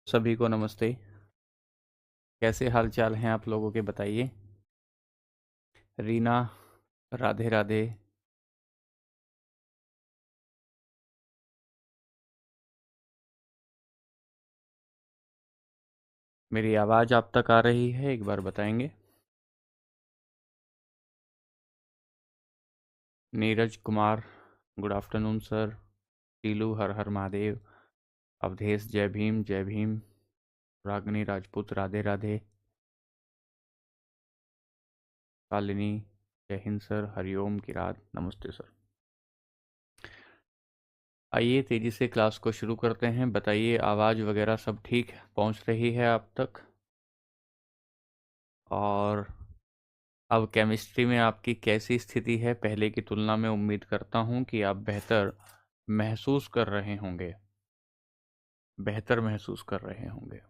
सभी को नमस्ते। कैसे हाल चाल हैं आप लोगों के बताइए। रीना, राधे राधे। मेरी आवाज़ आप तक आ रही है, एक बार बताएंगे। Neeraj Kumar, good afternoon sir. Tilu, हर हर महादेव। अवधेश, जय भीम जय भीम। रागनी राजपूत, राधे राधे। शालिनी, जय हिंद सर। हरिओम किरात, नमस्ते सर। आइए तेज़ी से क्लास को शुरू करते हैं। बताइए आवाज़ वगैरह सब ठीक पहुंच रही है आप तक? और अब केमिस्ट्री में आपकी कैसी स्थिति है पहले की तुलना में? उम्मीद करता हूँ कि आप बेहतर महसूस कर रहे होंगे, बेहतर महसूस कर रहे होंगे।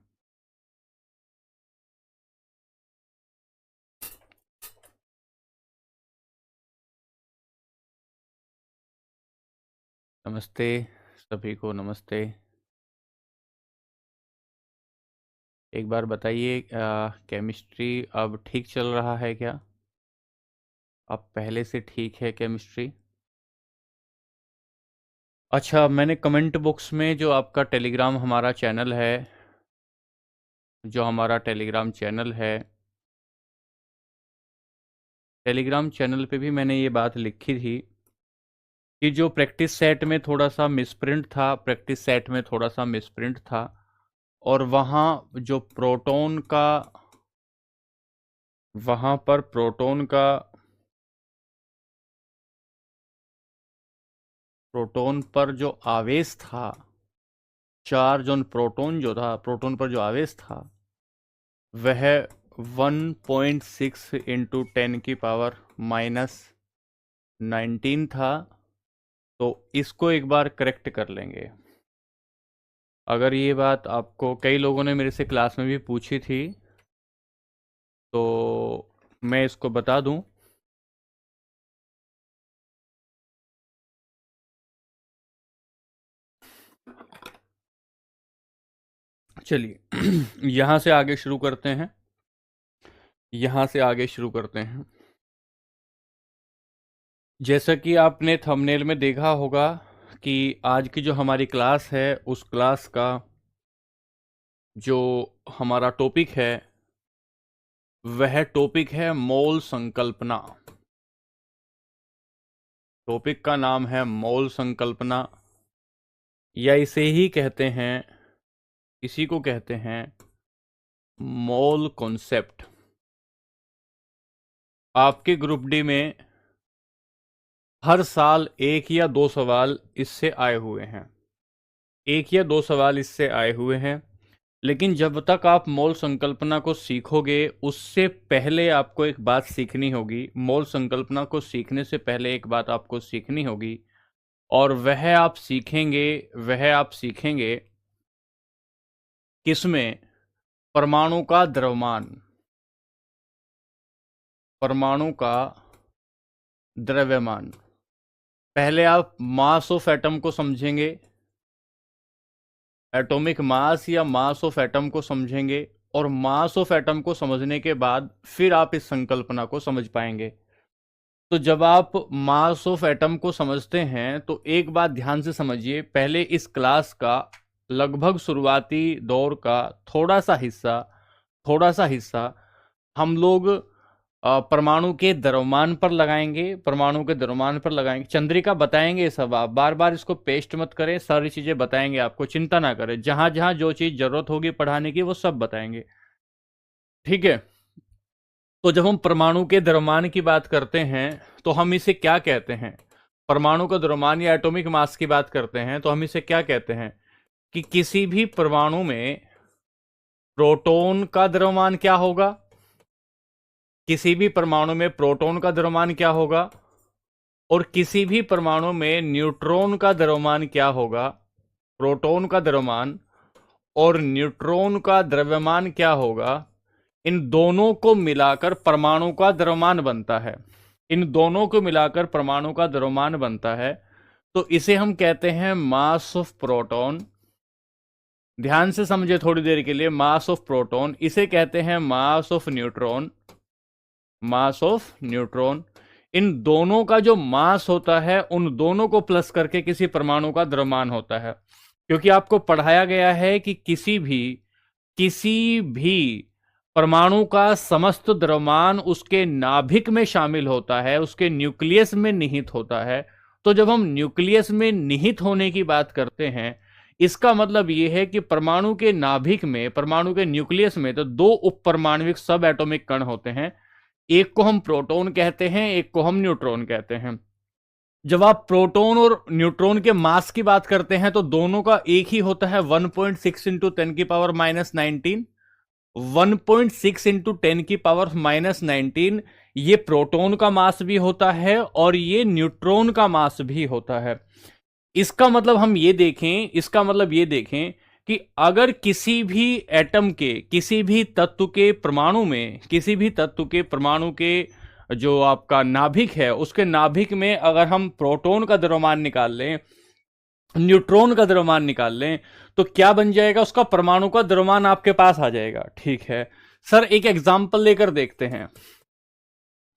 नमस्ते सभी को, नमस्ते। एक बार बताइए केमिस्ट्री अब ठीक चल रहा है क्या? अब पहले से ठीक है केमिस्ट्री? अच्छा, मैंने कमेंट बॉक्स में जो आपका टेलीग्राम हमारा चैनल है, जो हमारा टेलीग्राम चैनल है, टेलीग्राम चैनल पे भी मैंने ये बात लिखी थी कि जो प्रैक्टिस सेट में थोड़ा सा मिसप्रिंट था, प्रैक्टिस सेट में थोड़ा सा मिसप्रिंट था, और वहाँ जो प्रोटॉन का, वहाँ पर प्रोटॉन पर जो आवेश था, चार्ज ऑन प्रोटॉन जो था, प्रोटॉन पर जो आवेश था वह 1.6 इंटू 10⁻⁻19 था। तो इसको एक बार करेक्ट कर लेंगे। अगर ये बात आपको कई लोगों ने मेरे से क्लास में भी पूछी थी, तो मैं इसको बता दूं। चलिए यहाँ से आगे शुरू करते हैं, यहाँ से आगे शुरू करते हैं। जैसा कि आपने थंबनेल में देखा होगा कि आज की जो हमारी क्लास है, उस क्लास का जो हमारा टॉपिक है वह टॉपिक है मोल संकल्पना। टॉपिक का नाम है मोल संकल्पना, या इसे ही कहते हैं, इसी को कहते हैं मोल कॉन्सेप्ट। आपके ग्रुप डी में हर साल एक या दो सवाल इससे आए हुए हैं, एक या दो सवाल इससे आए हुए हैं। लेकिन जब तक आप मोल संकल्पना को सीखोगे, उससे पहले आपको एक बात सीखनी होगी। मोल संकल्पना को सीखने से पहले एक बात आपको सीखनी होगी, और वह आप सीखेंगे किसमें? परमाणु का द्रव्यमान, परमाणु का द्रव्यमान। पहले आप मास ऑफ एटम को समझेंगे, एटॉमिक मास या मास ऑफ एटम को समझेंगे, और मास ऑफ एटम को समझने के बाद फिर आप इस संकल्पना को समझ पाएंगे। तो जब आप मास ऑफ एटम को समझते हैं तो एक बात ध्यान से समझिए, पहले इस क्लास का लगभग शुरुआती दौर का थोड़ा सा हिस्सा हम लोग परमाणु के द्रव्यमान पर लगाएंगे, परमाणु के द्रव्यमान पर लगाएंगे। चंद्रिका बताएंगे सब, आप बार बार इसको पेस्ट मत करें, सारी चीजें बताएंगे आपको, चिंता ना करें। जहां जहां जो चीज जरूरत होगी पढ़ाने की वो सब बताएंगे, ठीक है? तो जब हम परमाणु के द्रव्यमान की बात करते हैं तो हम इसे क्या कहते हैं? परमाणु का द्रव्यमान या एटॉमिक मास की बात करते हैं तो हम इसे क्या कहते हैं कि किसी भी परमाणु में प्रोटॉन का द्रव्यमान क्या होगा, किसी भी परमाणु में प्रोटॉन का द्रव्यमान क्या होगा, और किसी भी परमाणु में न्यूट्रॉन का द्रव्यमान क्या होगा। प्रोटॉन का द्रव्यमान और न्यूट्रॉन का द्रव्यमान क्या होगा, इन दोनों को मिलाकर परमाणु का द्रव्यमान बनता है। इन दोनों को मिलाकर परमाणु का द्रव्यमान बनता है। तो इसे हम कहते हैं मास ऑफ प्रोटॉन ध्यान से समझे थोड़ी देर के लिए। मास ऑफ प्रोटॉन, इसे कहते हैं mass of neutron, mass of neutron. इन दोनों का जो मास होता है, उन दोनों को प्लस करके किसी परमाणु का द्रव्यमान होता है। क्योंकि आपको पढ़ाया गया है कि किसी भी परमाणु का समस्त द्रव्यमान उसके नाभिक में शामिल होता है, उसके न्यूक्लियस में निहित होता है। तो जब हम न्यूक्लियस में निहित होने की बात करते हैं, इसका मतलब यह है कि परमाणु के नाभिक में, परमाणु के न्यूक्लियस में तो दो उप परमाणविक सब एटॉमिक कण होते हैं। एक को हम प्रोटॉन कहते हैं, एक को हम न्यूट्रॉन कहते हैं। जब आप प्रोटॉन और न्यूट्रॉन के मास की बात करते हैं तो दोनों का एक ही होता है, 1.6 इंटू 10⁻19। 1.6 इंटू 10⁻19 ये प्रोटॉन का मास भी होता है और ये न्यूट्रॉन का मास भी होता है। इसका मतलब हम ये देखें, इसका मतलब ये देखें कि अगर किसी भी एटम के, किसी भी तत्व के परमाणु में, किसी भी तत्व के परमाणु के जो आपका नाभिक है, उसके नाभिक में अगर हम प्रोटॉन का द्रव्यमान निकाल लें, न्यूट्रॉन का द्रव्यमान निकाल लें, तो क्या बन जाएगा? उसका परमाणु का द्रव्यमान आपके पास आ जाएगा। ठीक है सर, एक एग्जाम्पल लेकर देखते हैं।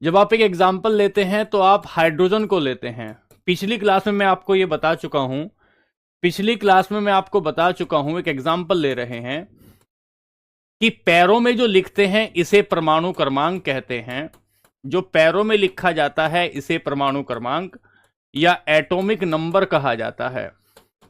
जब आप एक एग्जाम्पल लेते हैं तो आप हाइड्रोजन को लेते हैं। पिछली क्लास में मैं आपको ये बता चुका हूं, पिछली क्लास में मैं आपको बता चुका हूं, एक एग्जाम्पल ले रहे हैं कि पैरों में जो लिखते हैं इसे परमाणु क्रमांक कहते हैं। जो पैरों में लिखा जाता है इसे परमाणु क्रमांक या एटॉमिक नंबर कहा जाता है,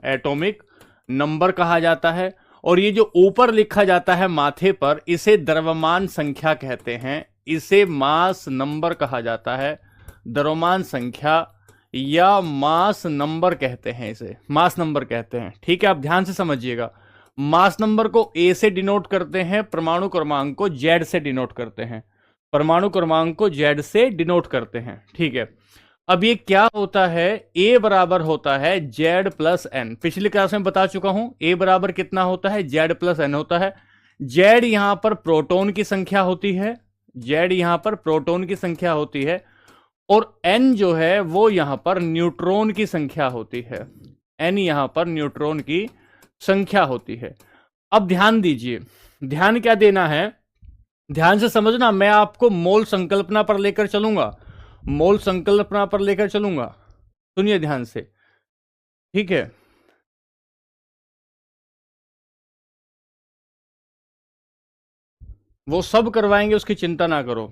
एटॉमिक नंबर कहा जाता है। और ये जो ऊपर लिखा जाता है माथे पर, इसे द्रव्यमान संख्या कहते हैं, इसे मास नंबर कहा जाता है। द्रव्यमान संख्या या मास नंबर कहते हैं, इसे मास नंबर कहते हैं। ठीक है, आप ध्यान से समझिएगा। मास नंबर को ए से डिनोट करते हैं, परमाणु क्रमांक को जेड से डिनोट करते हैं, परमाणु क्रमांक को जेड से डिनोट करते हैं। ठीक है, अब ये क्या होता है? ए बराबर होता है जेड प्लस एन। पिछली क्लास में बता चुका हूं, ए बराबर कितना होता है? जेड प्लस एन होता है। जेड यहां पर प्रोटॉन की संख्या होती है, जेड यहां पर प्रोटॉन की संख्या होती है, और एन जो है वो यहां पर न्यूट्रॉन की संख्या होती है, एन यहां पर न्यूट्रॉन की संख्या होती है। अब ध्यान दीजिए, ध्यान क्या देना है, ध्यान से समझना। मैं आपको मोल संकल्पना पर लेकर चलूंगा, मोल संकल्पना पर लेकर चलूंगा, सुनिए ध्यान से। ठीक है, वो सब करवाएंगे, उसकी चिंता ना करो।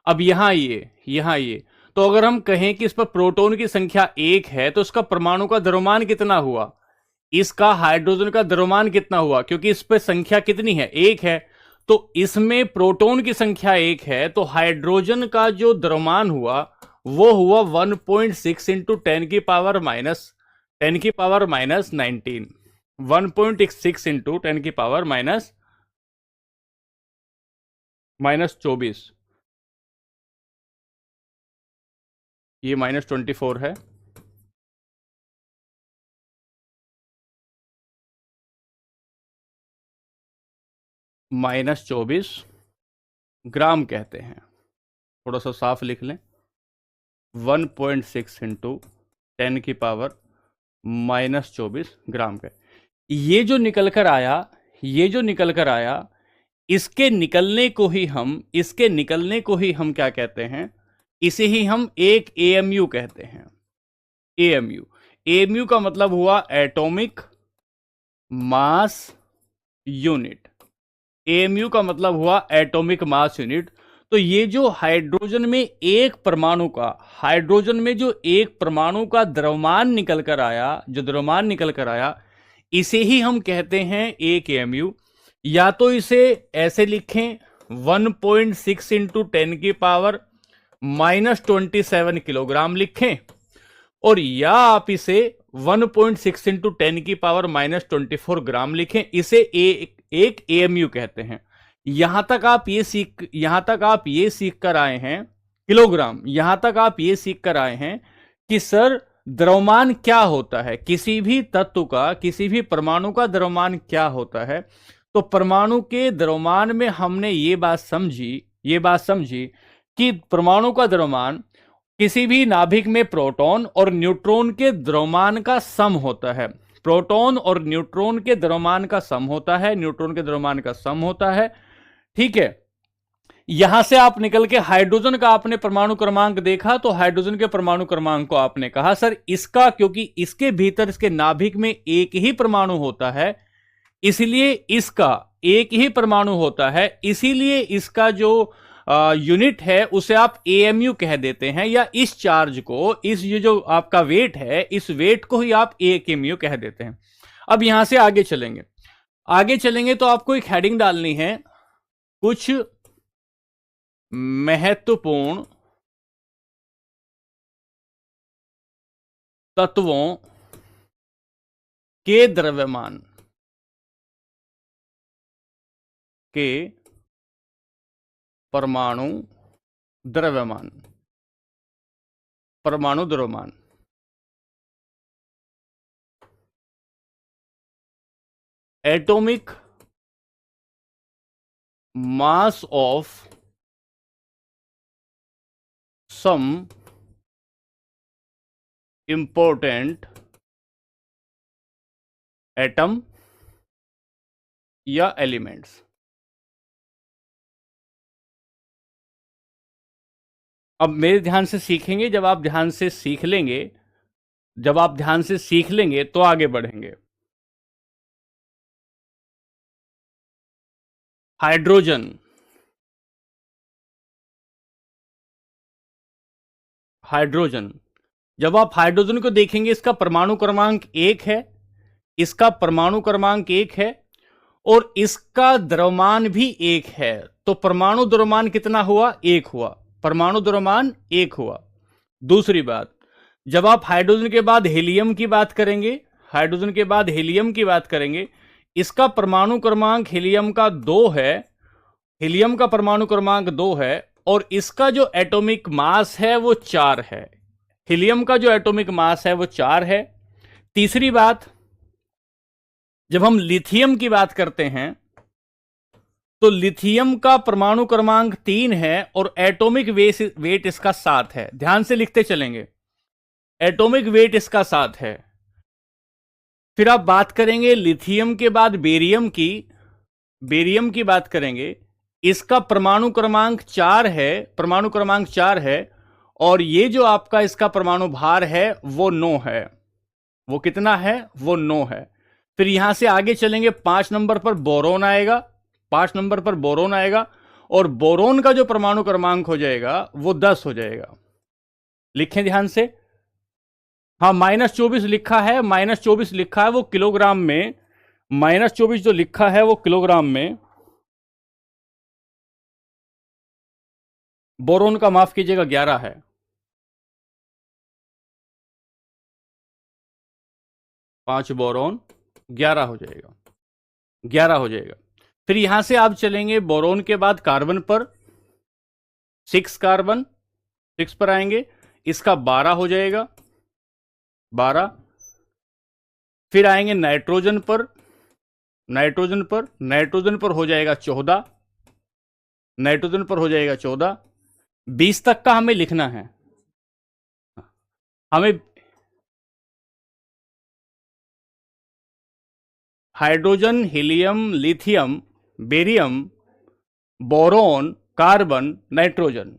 अब यहां ये तो अगर हम कहें कि इस पर प्रोटॉन की संख्या 1 है तो इसका परमाणु का द्रव्यमान कितना हुआ? इसका हाइड्रोजन का द्रव्यमान कितना हुआ? क्योंकि इस पर संख्या कितनी है? 1 है। तो इसमें प्रोटॉन की संख्या 1 है, तो हाइड्रोजन का जो द्रव्यमान हुआ वो हुआ 1.6 इंटू 10⁻19। 1.6 इंटू 10⁻24, ये -24 है। -24 ग्राम कहते हैं। थोड़ा सा साफ लिख लें, 1.6 इंटू 10⁻24 ग्राम का। ये जो निकल कर आया, ये जो निकल कर आया, इसके निकलने को ही हम क्या कहते हैं? इसे ही हम एक एएमयू कहते हैं। एएमयू का मतलब हुआ एटॉमिक मास यूनिट। एएमयू का मतलब हुआ एटॉमिक मास यूनिट। तो ये जो हाइड्रोजन में एक परमाणु का, हाइड्रोजन में जो एक परमाणु का द्रव्यमान निकल कर आया, जो द्रव्यमान निकल कर आया, इसे ही हम कहते हैं एक एएमयू। या तो इसे ऐसे लिखें 1.6 इंटू 10⁻27 किलोग्राम लिखें, और या आप इसे 1.6 इंटू 10⁻24 ग्राम लिखें। इसे एक एएमयू कहते हैं। यहां तक आप ये सीख कर आए हैं किलोग्राम, यहां तक आप ये सीख कर आए हैं कि सर द्रव्यमान क्या होता है, किसी भी तत्व का, किसी भी परमाणु का द्रव्यमान क्या होता है। तो परमाणु के द्रव्यमान में हमने ये बात समझी कि परमाणु का द्रव्यमान किसी भी नाभिक में प्रोटॉन और न्यूट्रॉन के द्रव्यमान का सम होता है। प्रोटॉन और न्यूट्रॉन के द्रव्यमान का सम होता है, न्यूट्रॉन के द्रव्यमान का सम होता है। ठीक है, यहां से आप निकल के हाइड्रोजन का आपने परमाणु क्रमांक देखा, तो हाइड्रोजन के परमाणु क्रमांक को आपने कहा सर इसका, क्योंकि इसके भीतर इसके नाभिक में एक ही परमाणु होता है, इसलिए इसका एक ही परमाणु होता है, इसीलिए इसका जो यूनिट है उसे आप एएमयू कह देते हैं, या इस चार्ज को, इस ये जो आपका वेट है, इस वेट को ही आप एएमयू कह देते हैं। अब यहां से आगे चलेंगे, आगे चलेंगे तो आपको एक हेडिंग डालनी है, कुछ महत्वपूर्ण तत्वों के द्रव्यमान के परमाणु द्रव्यमान, परमाणु द्रव्यमान। Atomic mass of some important atom या एलिमेंट्स। अब मेरे ध्यान से सीखेंगे, जब आप ध्यान से सीख लेंगे, जब आप ध्यान से सीख लेंगे तो आगे बढ़ेंगे। हाइड्रोजन, हाइड्रोजन, जब आप हाइड्रोजन को देखेंगे इसका परमाणु क्रमांक 1 है, इसका परमाणु क्रमांक 1 है और इसका द्रव्यमान भी 1 है, तो परमाणु द्रव्यमान कितना हुआ? 1 हुआ, परमाणु द्रव्यमान 1 हुआ। दूसरी बात, जब आप हाइड्रोजन के बाद हीलियम की बात करेंगे, हाइड्रोजन के बाद हीलियम की बात करेंगे, इसका परमाणु क्रमांक हीलियम का 2 है, हीलियम का परमाणु क्रमांक 2 है और इसका जो एटॉमिक मास है वो 4 है, हीलियम का जो एटॉमिक मास है वो 4 है। तीसरी बात, जब हम लिथियम की बात करते हैं तो लिथियम का परमाणु क्रमांक 3 है और एटॉमिक वेट इसका 7 है। ध्यान से लिखते चलेंगे, एटॉमिक वेट इसका 7 है। फिर आप बात करेंगे लिथियम के बाद बेरियम की, बेरियम की बात करेंगे, इसका परमाणु क्रमांक 4 है, परमाणु क्रमांक 4 है और ये जो आपका इसका परमाणु भार है वो 9 है। वो कितना है? वो 9 है। फिर यहां से आगे चलेंगे, 5 नंबर पर बोरोन आएगा, 5 नंबर पर बोरोन आएगा और बोरोन का जो परमाणु क्रमांक हो जाएगा वो 10 हो जाएगा। लिखें ध्यान से, हाँ -24 लिखा है, -24 लिखा है वो किलोग्राम में, -24 जो लिखा है वो किलोग्राम में। बोरोन का माफ कीजिएगा 11 है, 5 बोरोन 11 हो जाएगा, 11 हो जाएगा। फिर यहां से आप चलेंगे बोरोन के बाद कार्बन पर, 6 कार्बन, 6 पर आएंगे, इसका 12 हो जाएगा, 12। फिर आएंगे नाइट्रोजन पर, नाइट्रोजन पर, नाइट्रोजन पर हो जाएगा 14, नाइट्रोजन पर हो जाएगा 14। 20 तक का हमें लिखना है, हमें hydrogen, helium, lithium, barium, boron, carbon, nitrogen.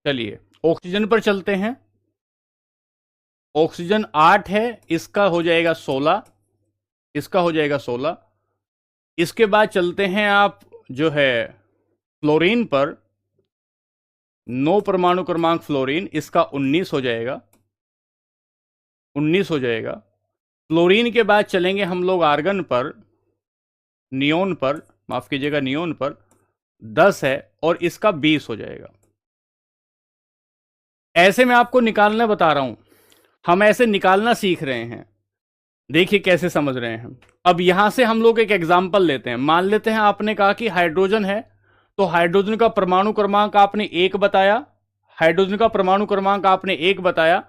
चलिए ऑक्सीजन पर चलते हैं। ऑक्सीजन 8 है, इसका हो जाएगा 16, इसका हो जाएगा 16। इसके बाद चलते हैं आप जो है फ्लोरीन पर, 9 परमाणु क्रमांक फ्लोरीन, इसका 19 हो जाएगा, 19 हो जाएगा। फ्लोरीन के बाद चलेंगे हम लोग आर्गन पर, नियोन पर, माफ कीजिएगा नियोन पर, 10 है और इसका 20 हो जाएगा। ऐसे मैं आपको निकालना बता रहा हूं, हम ऐसे निकालना सीख रहे हैं, देखिए कैसे समझ रहे हैं। अब यहां से हम लोग एक एग्जाम्पल लेते हैं। मान लेते हैं आपने कहा कि हाइड्रोजन है, तो हाइड्रोजन का परमाणु क्रमांक आपने 1 बताया, हाइड्रोजन का परमाणु क्रमांक आपने 1 बताया,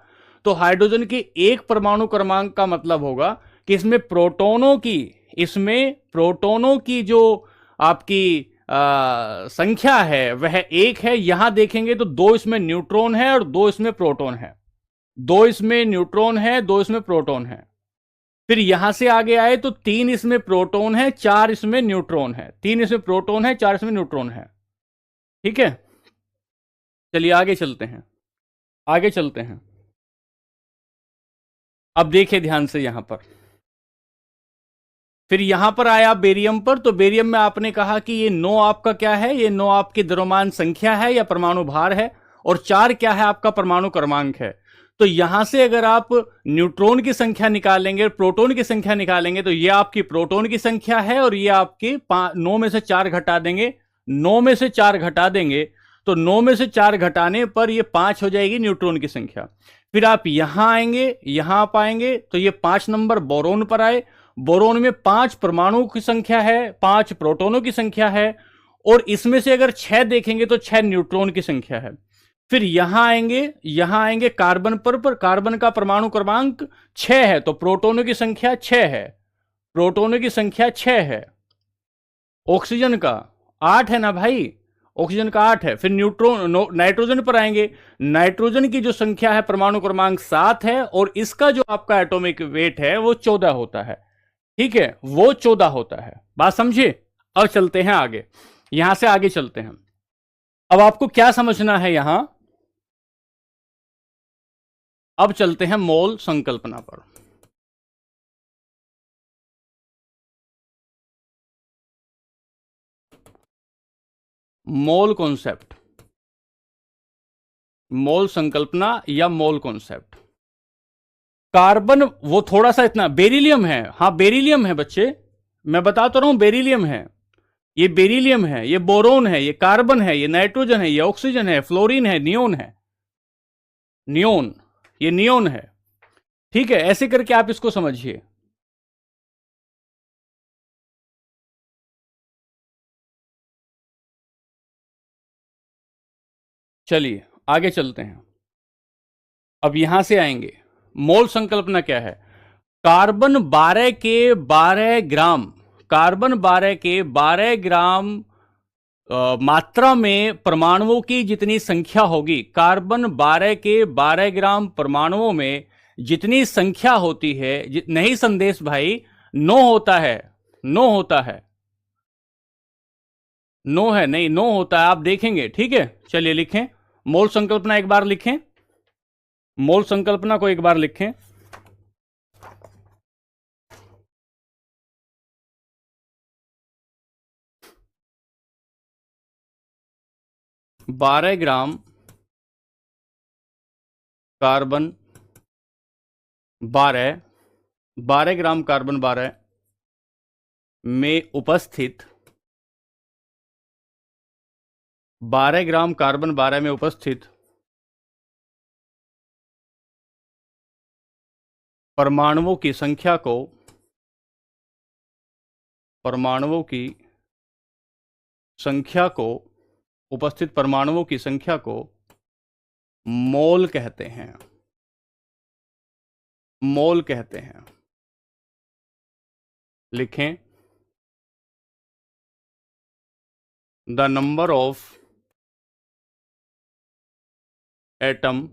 तो हाइड्रोजन के 1 परमाणु क्रमांक का मतलब होगा कि इसमें प्रोटॉनों की, इसमें प्रोटॉनों की जो आपकी संख्या है वह एक है। यहां देखेंगे तो 2 इसमें न्यूट्रॉन है और 2 इसमें प्रोटॉन है। 2 इसमें न्यूट्रॉन है, 2 इसमें प्रोटॉन है। फिर यहां से आगे आए तो 3 इसमें प्रोटॉन है, 4 इसमें न्यूट्रॉन है। 3 इसमें प्रोटॉन है, 4 इसमें न्यूट्रॉन है। ठीक है, चलिए आगे चलते हैं, आगे चलते हैं। अब देखिए ध्यान से यहां पर, फिर यहां पर आया बेरियम पर। तो बेरियम में आपने कहा कि ये 9 आपका क्या है, ये 9 आपकी द्रव्यमान संख्या है या परमाणु भार है, और 4 क्या है आपका परमाणु क्रमांक है। तो यहां से अगर आप न्यूट्रॉन की संख्या निकालेंगे, प्रोटॉन की संख्या निकालेंगे, तो ये आपकी प्रोटॉन की संख्या है, और ये आपकी 9 में से 4 घटा देंगे, 9 में से 4 घटा देंगे, तो 9 में से 4 घटाने पर ये 5 हो जाएगी न्यूट्रॉन की संख्या। फिर आप यहां आएंगे, यहां आप आएंगे तो ये 5 नंबर बोरोन पर आए। बोरोन में 5 परमाणुओं की संख्या है, 5 प्रोटॉनों की संख्या है, और इसमें से अगर 6 देखेंगे तो 6 न्यूट्रॉन की संख्या है। फिर यहां आएंगे कार्बन पर कार्बन का परमाणु क्रमांक 6 है, तो प्रोटॉनों की संख्या 6 है, प्रोटॉनों की संख्या 6 है। ऑक्सीजन का 8 है ना भाई, ऑक्सीजन का 8 है। फिर नाइट्रोजन पर आएंगे, नाइट्रोजन की जो संख्या है परमाणु क्रमांक 7 है, और इसका जो आपका एटॉमिक वेट है वो 14 होता है। ठीक है, वो 14 होता है। बात समझिए। अब चलते हैं आगे, यहां से आगे चलते हैं। अब आपको क्या समझना है यहां, अब चलते हैं मोल संकल्पना पर। मोल कॉन्सेप्ट, मोल संकल्पना या मोल कॉन्सेप्ट। कार्बन वो थोड़ा सा इतना, बेरिलियम है, हां बेरिलियम है बच्चे, मैं बता तो रहा हूं बेरिलियम है, ये बेरिलियम है, ये बोरोन है, ये कार्बन है, ये नाइट्रोजन है, ये ऑक्सीजन है, फ्लोरीन है, नियोन है, नियोन, ये नियोन है। ठीक है, ऐसे करके आप इसको समझिए। चलिए आगे चलते हैं। अब यहां से आएंगे, मोल संकल्पना क्या है। कार्बन 12 के 12 ग्राम, कार्बन 12 के 12 ग्राम मात्रा में परमाणुओं की जितनी संख्या होगी, कार्बन 12 के 12 ग्राम परमाणुओं में जितनी संख्या होती है, नहीं संदेश भाई, 9 होता है, 9 होता है, 9 है, नहीं 9 होता है, आप देखेंगे। ठीक है, चलिए लिखें मोल संकल्पना, एक बार लिखें मोल संकल्पना को, एक बार लिखें। बारह ग्राम कार्बन 12, 12 ग्राम कार्बन 12 में उपस्थित, 12 ग्राम कार्बन 12 में उपस्थित परमाणुओं की संख्या को, परमाणुओं की संख्या को, उपस्थित परमाणुओं की संख्या को मोल कहते हैं, मोल कहते हैं। लिखें, the number of atom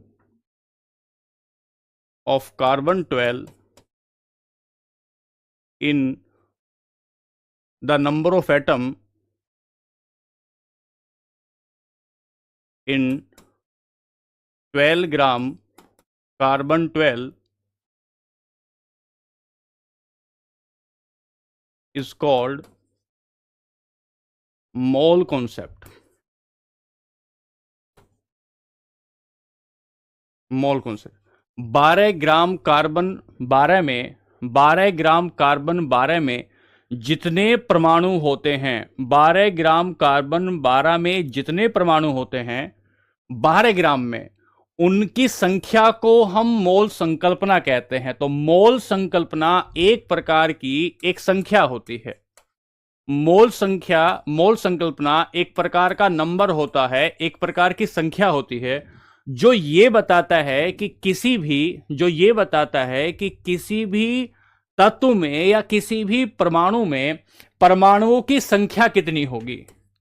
of carbon 12 in the number of atom in 12 gram carbon 12 is called mole concept, mole concept। 12 gram carbon 12 में, 12 ग्राम कार्बन 12 में जितने परमाणु होते हैं, 12 ग्राम कार्बन 12 में जितने परमाणु होते हैं 12 ग्राम में, उनकी संख्या को हम मोल संकल्पना कहते हैं। तो मोल संकल्पना एक प्रकार की एक संख्या होती है। मोल संख्या, मोल संकल्पना एक प्रकार का नंबर होता है, एक प्रकार की संख्या होती है, जो ये बताता है कि किसी भी, जो ये बताता है कि किसी भी तत्व में या किसी भी परमाणु में परमाणुओं की संख्या कितनी होगी,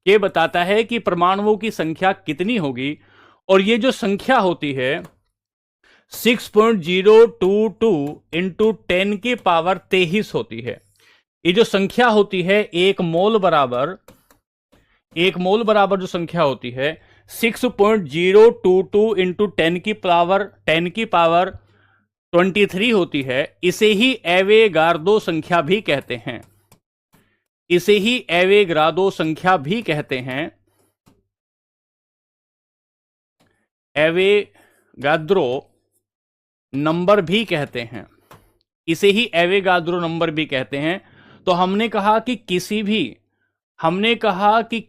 ये बताता है कि परमाणुओं की संख्या कितनी होगी, और ये जो संख्या होती है 6.022 इंटू 10 की पावर 23 होती है। ये जो संख्या होती है एक मोल बराबर जो संख्या होती है 6.022 इंटू 10 की पावर 23 होती है। इसे ही एवोगाड्रो संख्या भी कहते हैं। इसे ही एवोगाड्रो संख्या भी कहते हैं। एवोगाड्रो नंबर भी कहते हैं। इसे ही एवोगाड्रो नंबर भी कहते हैं। तो हमने कहा कि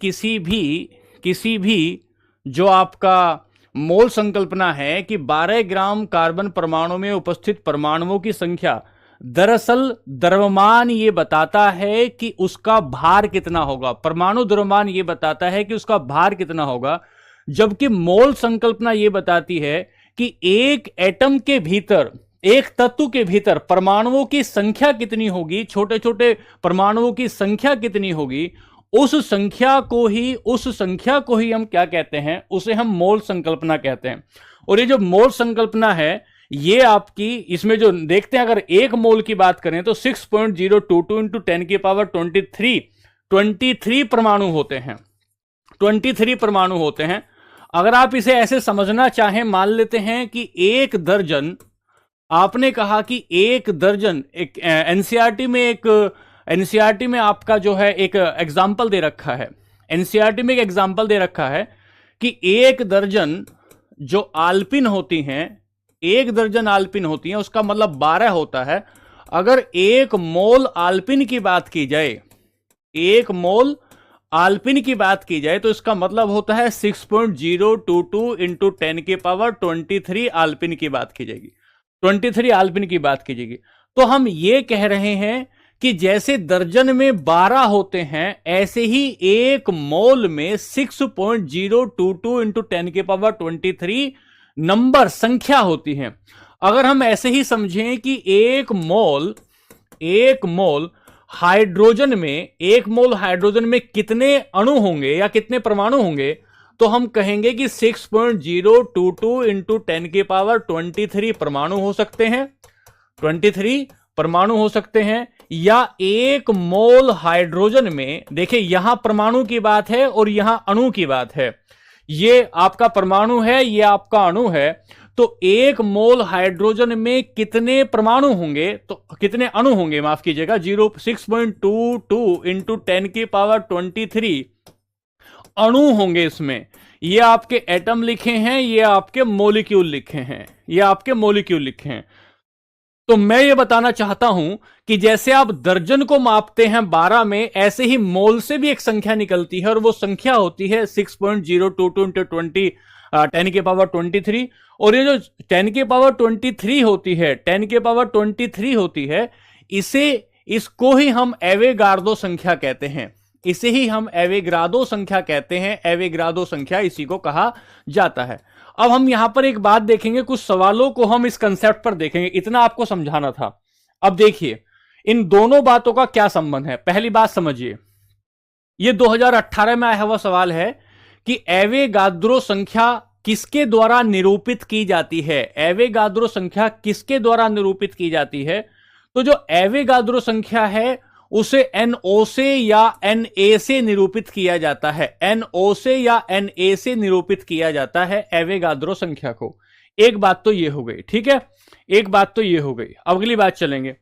किसी भी जो आपका मोल संकल्पना है कि 12 ग्राम कार्बन परमाणु में उपस्थित परमाणुओं की संख्या, दरअसल द्रव्यमान ये बताता है कि उसका भार कितना होगा। परमाणु द्रव्यमान ये बताता है कि उसका भार कितना होगा, जबकि मोल संकल्पना ये बताती है कि एक एटम के भीतर, एक तत्व के भीतर परमाणुओं की संख्या कितनी होगी, छोटे छोटे परमाणुओं की संख्या कितनी होगी, उस संख्या को ही हम क्या कहते हैं, उसे हम मोल संकल्पना कहते हैं। और ये जो मोल संकल्पना है ये आपकी, इसमें जो देखते हैं, अगर एक मोल की बात करें तो 6.022 इंटू 10 की पावर 23 परमाणु होते हैं। 23 परमाणु होते हैं। अगर आप इसे ऐसे समझना चाहें, मान लेते हैं कि एक दर्जन, आपने कहा कि एक दर्जन, एक एनसीईआरटी में आपका जो है एक एग्जाम्पल दे रखा है, एनसीईआरटी में एक एग्जाम्पल दे रखा है कि एक दर्जन जो आल्पिन होती हैं, एक दर्जन आल्पिन होती हैं, उसका मतलब 12 होता है। अगर एक मोल आल्पिन की बात की जाए, एक मोल आल्पिन की बात की जाए, तो इसका मतलब होता है 6.022 इंटू 10 की पावर 23 आल्पिन की बात की जाएगी, 23 आल्पिन की बात की जाएगी। तो हम ये कह रहे हैं कि जैसे दर्जन में 12 होते हैं, ऐसे ही एक मोल में 6.022 इंटू 10 की पावर 23 नंबर, संख्या होती है। अगर हम ऐसे ही समझें कि एक मोल हाइड्रोजन में कितने अणु होंगे या कितने परमाणु होंगे, तो हम कहेंगे कि 6.022 इंटू 10 की पावर 23 परमाणु हो सकते हैं, 23 परमाणु हो सकते हैं। या एक मोल हाइड्रोजन में, देखिए यहां परमाणु की बात है और यहां अणु की बात है, ये आपका परमाणु है, ये आपका अणु है। तो एक मोल हाइड्रोजन में कितने परमाणु होंगे, तो कितने अणु होंगे, माफ कीजिएगा, 6.22 इंटू 10 की पावर 23 अणु होंगे इसमें। ये आपके एटम लिखे हैं, ये आपके मॉलिक्यूल लिखे हैं, ये आपके मॉलिक्यूल लिखे हैं। तो मैं ये बताना चाहता हूं कि जैसे आप दर्जन को मापते हैं 12 में, ऐसे ही मोल से भी एक संख्या निकलती है, और वो संख्या होती है 6.022 इंटू 10 की पावर 23। और ये जो 10 की पावर 23 होती है, 10 की पावर 23 होती है, इसको ही हम एवोगाड्रो संख्या कहते हैं। इसे ही हम एवोगाड्रो संख्या कहते हैं। एवोगाड्रो संख्या इसी को कहा जाता है। अब हम यहां पर एक बात देखेंगे, कुछ सवालों को हम इस कंसेप्ट पर देखेंगे, इतना आपको समझाना था। अब देखिए इन दोनों बातों का क्या संबंध है। पहली बात समझिए, यह 2018 में आया हुआ सवाल है कि एवोगाड्रो संख्या किसके द्वारा निरूपित की जाती है। एवोगाड्रो संख्या किसके द्वारा निरूपित की जाती है? तो जो एवोगाड्रो संख्या है उसे NO से या Na से निरूपित किया जाता है। NO से या Na से निरूपित किया जाता है एवोगाड्रो संख्या को। एक बात तो यह हो गई, ठीक है, एक बात तो यह हो गई। अगली बात चलेंगे,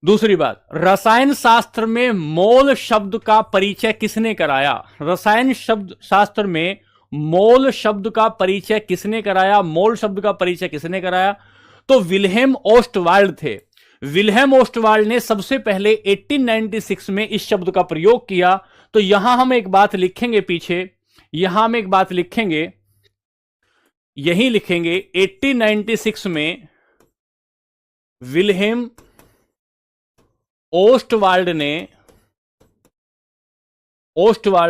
दूसरी बात, रसायन शास्त्र में मोल शब्द का परिचय किसने कराया? रसायन शब्द शास्त्र में मोल शब्द का परिचय किसने कराया? मोल शब्द का परिचय किसने कराया? तो विल्हेम ओस्टवाल्ड थे। विल्हेम ओस्टवाल्ड ने सबसे पहले 1896 में इस शब्द का प्रयोग किया। तो यहां हम एक बात लिखेंगे, पीछे यहां हम एक बात लिखेंगे, यही लिखेंगे 1896 में विल्हेम ओस्टवाल्ड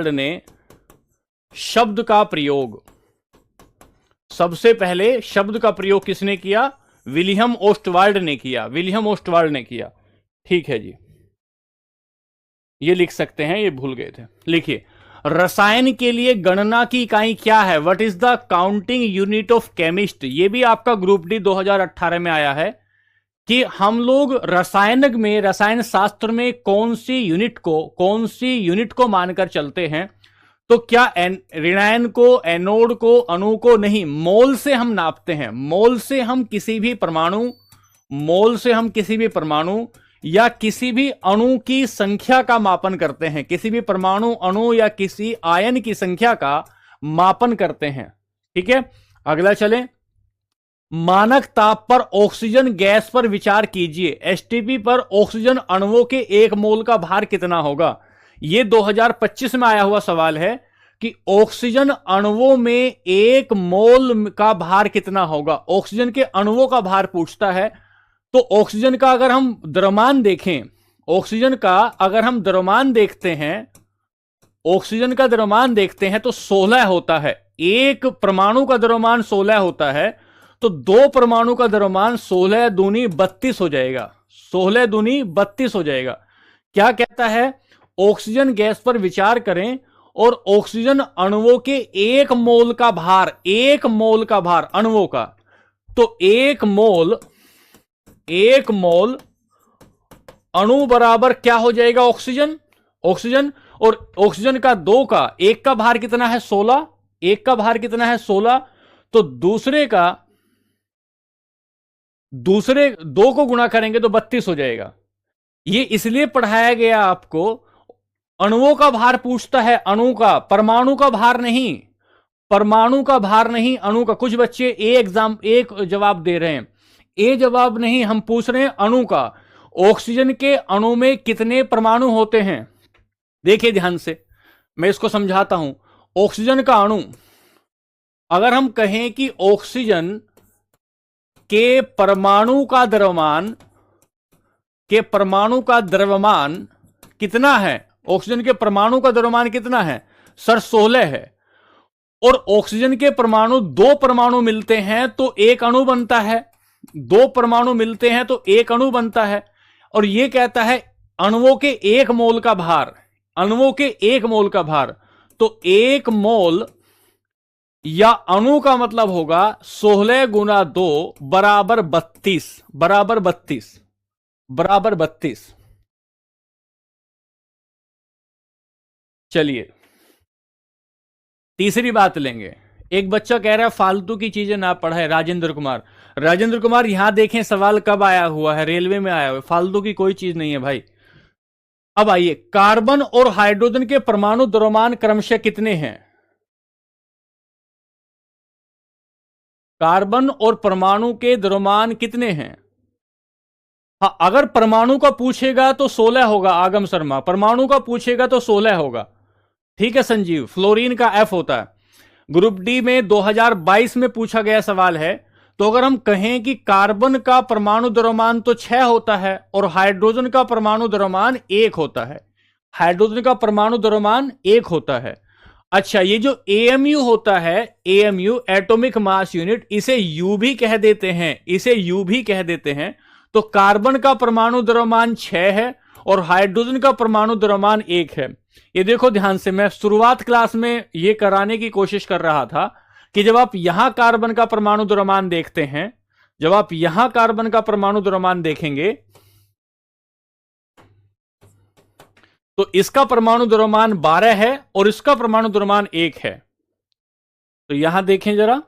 ने शब्द का प्रयोग, सबसे पहले शब्द का प्रयोग किसने किया? विलियम ओस्टवाल्ड ने किया। विलियम ओस्टवाल्ड ने किया, ठीक है जी, ये लिख सकते हैं, ये भूल गए थे, लिखिए। रसायन के लिए गणना की इकाई क्या है? What is the counting unit of chemist? ये भी आपका ग्रुप डी 2018 में आया है कि हम लोग रसायन शास्त्र में कौन सी यूनिट को मानकर चलते हैं। तो क्या ऋणायन को, एनोड को, अणु को नहीं, मोल से हम नापते हैं। मोल से हम किसी भी परमाणु या किसी भी अणु की संख्या का मापन करते हैं। किसी भी परमाणु, अणु या किसी आयन की संख्या का मापन करते हैं। ठीक है, अगला चलें। मानक ताप पर ऑक्सीजन गैस पर विचार कीजिए। एसटीपी पर ऑक्सीजन अणुओं के 1 मोल का भार कितना होगा? यह 2025 में आया हुआ सवाल है कि ऑक्सीजन अणुओं में 1 मोल का भार कितना होगा। ऑक्सीजन के अणुओं का भार पूछता है। तो ऑक्सीजन का अगर हम द्रव्यमान देखें, ऑक्सीजन का अगर हम द्रव्यमान देखते हैं तो 16 होता है। एक परमाणु का द्रव्यमान 16 होता है, तो 2 परमाणु का द्रव्यमान 16 दूनी 32 हो जाएगा। 16 दूनी 32 हो जाएगा। क्या कहता है? ऑक्सीजन गैस पर विचार करें और ऑक्सीजन अणुओं के 1 मोल का भार, 1 मोल का भार अणुओं का, तो 1 मोल अणु बराबर क्या हो जाएगा? ऑक्सीजन। और ऑक्सीजन का 2 का 1 का भार कितना है? 16। 1 का भार कितना है? 16। तो दूसरे 2 को गुणा करेंगे तो 32 हो जाएगा। ये इसलिए पढ़ाया गया आपको, अणुओं का भार पूछता है, अणु का, परमाणु का भार नहीं, अणु का। कुछ बच्चे एक जवाब दे रहे हैं, ए जवाब नहीं, हम पूछ रहे हैं अणु का। ऑक्सीजन के अणु में कितने परमाणु होते हैं? देखिए ध्यान से, मैं इसको समझाता हूं। ऑक्सीजन का अणु, अगर हम कहें कि ऑक्सीजन के परमाणु का द्रव्यमान कितना है? ऑक्सीजन के परमाणु का द्रव्यमान कितना है सर? 16 है। और ऑक्सीजन के परमाणु, 2 परमाणु मिलते हैं तो 1 अणु बनता है। 2 परमाणु मिलते हैं तो 1 अणु बनता है। और यह कहता है अणुओं के 1 मोल का भार, तो 1 मोल या अणु का मतलब होगा 16 गुना 2 बराबर 32। चलिए तीसरी बात लेंगे। एक बच्चा कह रहा है फालतू की चीजें ना पढ़ाए। राजेंद्र कुमार यहां देखें सवाल कब आया हुआ है, रेलवे में आया हुआ है। फालतू की कोई चीज नहीं है भाई। अब आइए, कार्बन और हाइड्रोजन के परमाणु द्रव्यमान क्रमशः कितने हैं? कार्बन और परमाणु के द्रव्यमान कितने हैं? हाँ, अगर परमाणु का पूछेगा तो 16 होगा। आगम शर्मा, परमाणु का पूछेगा तो 16 होगा। ठीक है संजीव, फ्लोरीन का F होता है। ग्रुप डी में 2022 में पूछा गया सवाल है। तो अगर हम कहें कि कार्बन का परमाणु द्रव्यमान तो 6 होता है और हाइड्रोजन का परमाणु द्रव्यमान 1 होता है। अच्छा, ये जो AMU होता है, AMU एटॉमिक मास यूनिट, इसे U भी कह देते हैं। तो कार्बन का परमाणु द्रव्यमान 6 है और हाइड्रोजन का परमाणु द्रव्यमान 1 है। ये देखो ध्यान से, मैं शुरुआत क्लास में ये कराने की कोशिश कर रहा था कि जब आप यहां कार्बन का परमाणु द्रव्यमान देखेंगे तो इसका परमाणु द्रव्यमान 12 है और इसका परमाणु द्रव्यमान 1 है। तो यहां देखें जरा,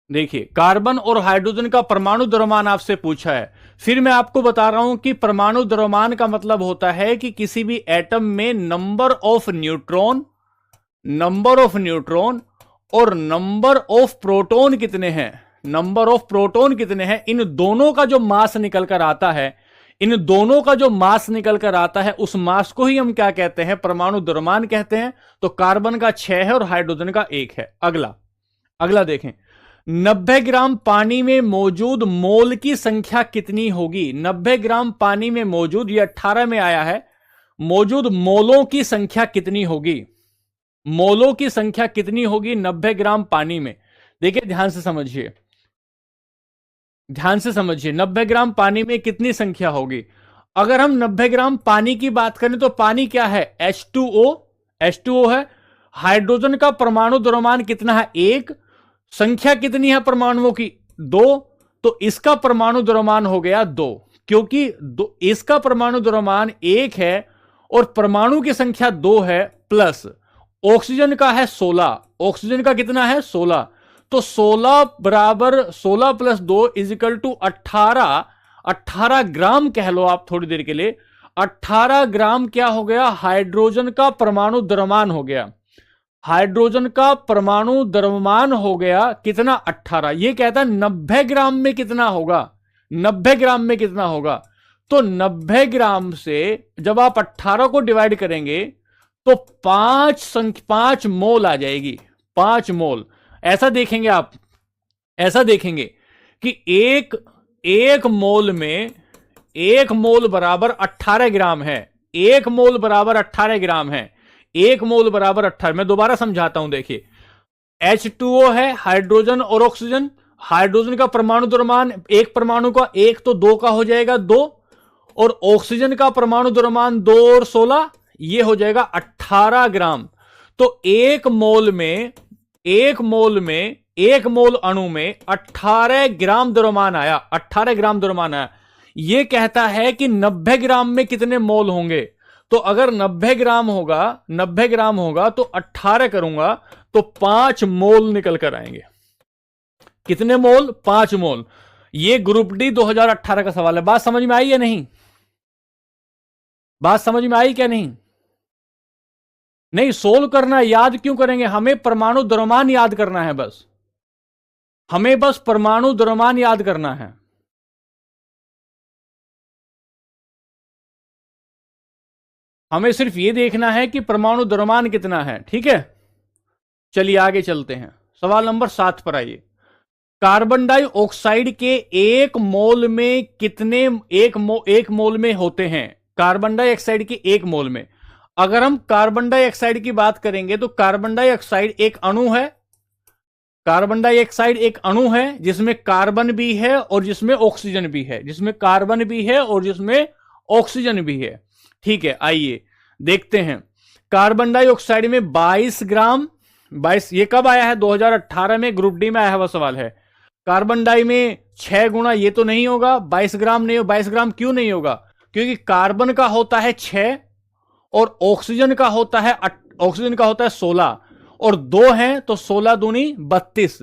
देखिए कार्बन और हाइड्रोजन का परमाणु द्रव्यमान आपसे पूछा है। फिर मैं आपको बता रहा हूं कि परमाणु द्रव्यमान का मतलब होता है कि किसी भी एटम में नंबर ऑफ न्यूट्रॉन और नंबर ऑफ प्रोटॉन कितने हैं, इन दोनों का जो मास निकल कर आता है, उस मास को ही हम क्या कहते हैं? परमाणु द्रव्यमान कहते हैं। तो कार्बन का 6 है और हाइड्रोजन का 1 है। अगला देखें, 90 ग्राम पानी में मौजूद मोल की संख्या कितनी होगी? 90 ग्राम पानी में मौजूद, ये 18 में आया है, मौजूद मोलों की संख्या कितनी होगी? 90 ग्राम पानी में। देखिए ध्यान से समझिए, 90 ग्राम पानी में कितनी संख्या होगी? अगर हम 90 ग्राम पानी की बात करें तो पानी क्या है, H2O, H2O है। हाइड्रोजन का परमाणु द्रव्यमान कितना है, 1। संख्या कितनी है परमाणुओं की, 2। तो इसका परमाणु द्रव्यमान हो गया 2, क्योंकि इसका परमाणु द्रव्यमान 1 है और परमाणु की संख्या 2 है, प्लस ऑक्सीजन का है 16। ऑक्सीजन का कितना है, 16। तो 16 बराबर 16 प्लस 2 इज इक्वल टू 18। 18 ग्राम कह लो आप थोड़ी देर के लिए। 18 ग्राम क्या हो गया, हाइड्रोजन का परमाणु द्रव्यमान हो गया। हाइड्रोजन का परमाणु द्रव्यमान हो गया कितना, 18। ये कहता है 90 ग्राम में कितना होगा, 90 ग्राम में कितना होगा। तो 90 ग्राम से जब आप 18 को डिवाइड करेंगे तो 5 मोल आ जाएगी, 5 मोल। ऐसा देखेंगे आप, ऐसा देखेंगे कि एक मोल में, एक मोल बराबर 18 ग्राम है। एक मोल बराबर 18 ग्राम है। एक मोल बराबर 18। मैं दोबारा समझाता हूं, देखिए H2O है, हाइड्रोजन और ऑक्सीजन। हाइड्रोजन का परमाणु द्रव्यमान, एक परमाणु का 1 तो 2 का हो जाएगा 2, और ऑक्सीजन का परमाणु द्रव्यमान 2 और 16, ये हो जाएगा 18 ग्राम। तो एक मोल में, एक मोल अणु में 18 ग्राम द्रव्यमान आया, 18 ग्राम द्रव्यमान आया। यह कहता है कि 90 ग्राम में कितने मोल होंगे। तो अगर 90 ग्राम होगा, 90 ग्राम होगा तो 18 करूंगा तो 5 मोल निकल कर आएंगे। कितने मोल, 5 मोल। ये ग्रुप डी 2018 का सवाल है। बात समझ में आई या नहीं, बात समझ में आई क्या नहीं? नहीं, सोल्व करना याद क्यों करेंगे, हमें परमाणु द्रव्यमान याद करना है बस, हमें बस परमाणु द्रव्यमान याद करना है। हमें सिर्फ यह देखना है कि परमाणु द्रव्यमान कितना है, ठीक है। चलिए आगे चलते हैं, सवाल नंबर 7 पर आइए। कार्बन डाइऑक्साइड के एक मोल में कितने, एक मोल में होते हैं कार्बन डाइऑक्साइड के एक मोल में। अगर हम कार्बन डाइऑक्साइड की बात करेंगे तो कार्बन डाइऑक्साइड एक अणु है। कार्बन डाइऑक्साइड एक अणु है जिसमें कार्बन भी है और जिसमें ऑक्सीजन भी है, जिसमें कार्बन भी है और जिसमें ऑक्सीजन भी है, ठीक है। आइए देखते हैं, कार्बन डाइऑक्साइड में 22 ग्राम, 22, ये कब आया है, 2018 में, ग्रुप डी में आया हुआ सवाल है। कार्बन डाई में 6 गुना, ये तो नहीं होगा, 22 ग्राम नहीं हो। 22 ग्राम क्यों नहीं होगा, क्योंकि कार्बन का होता है 6 और ऑक्सीजन का होता है 16, और 2 हैं तो 16 दूनी 32।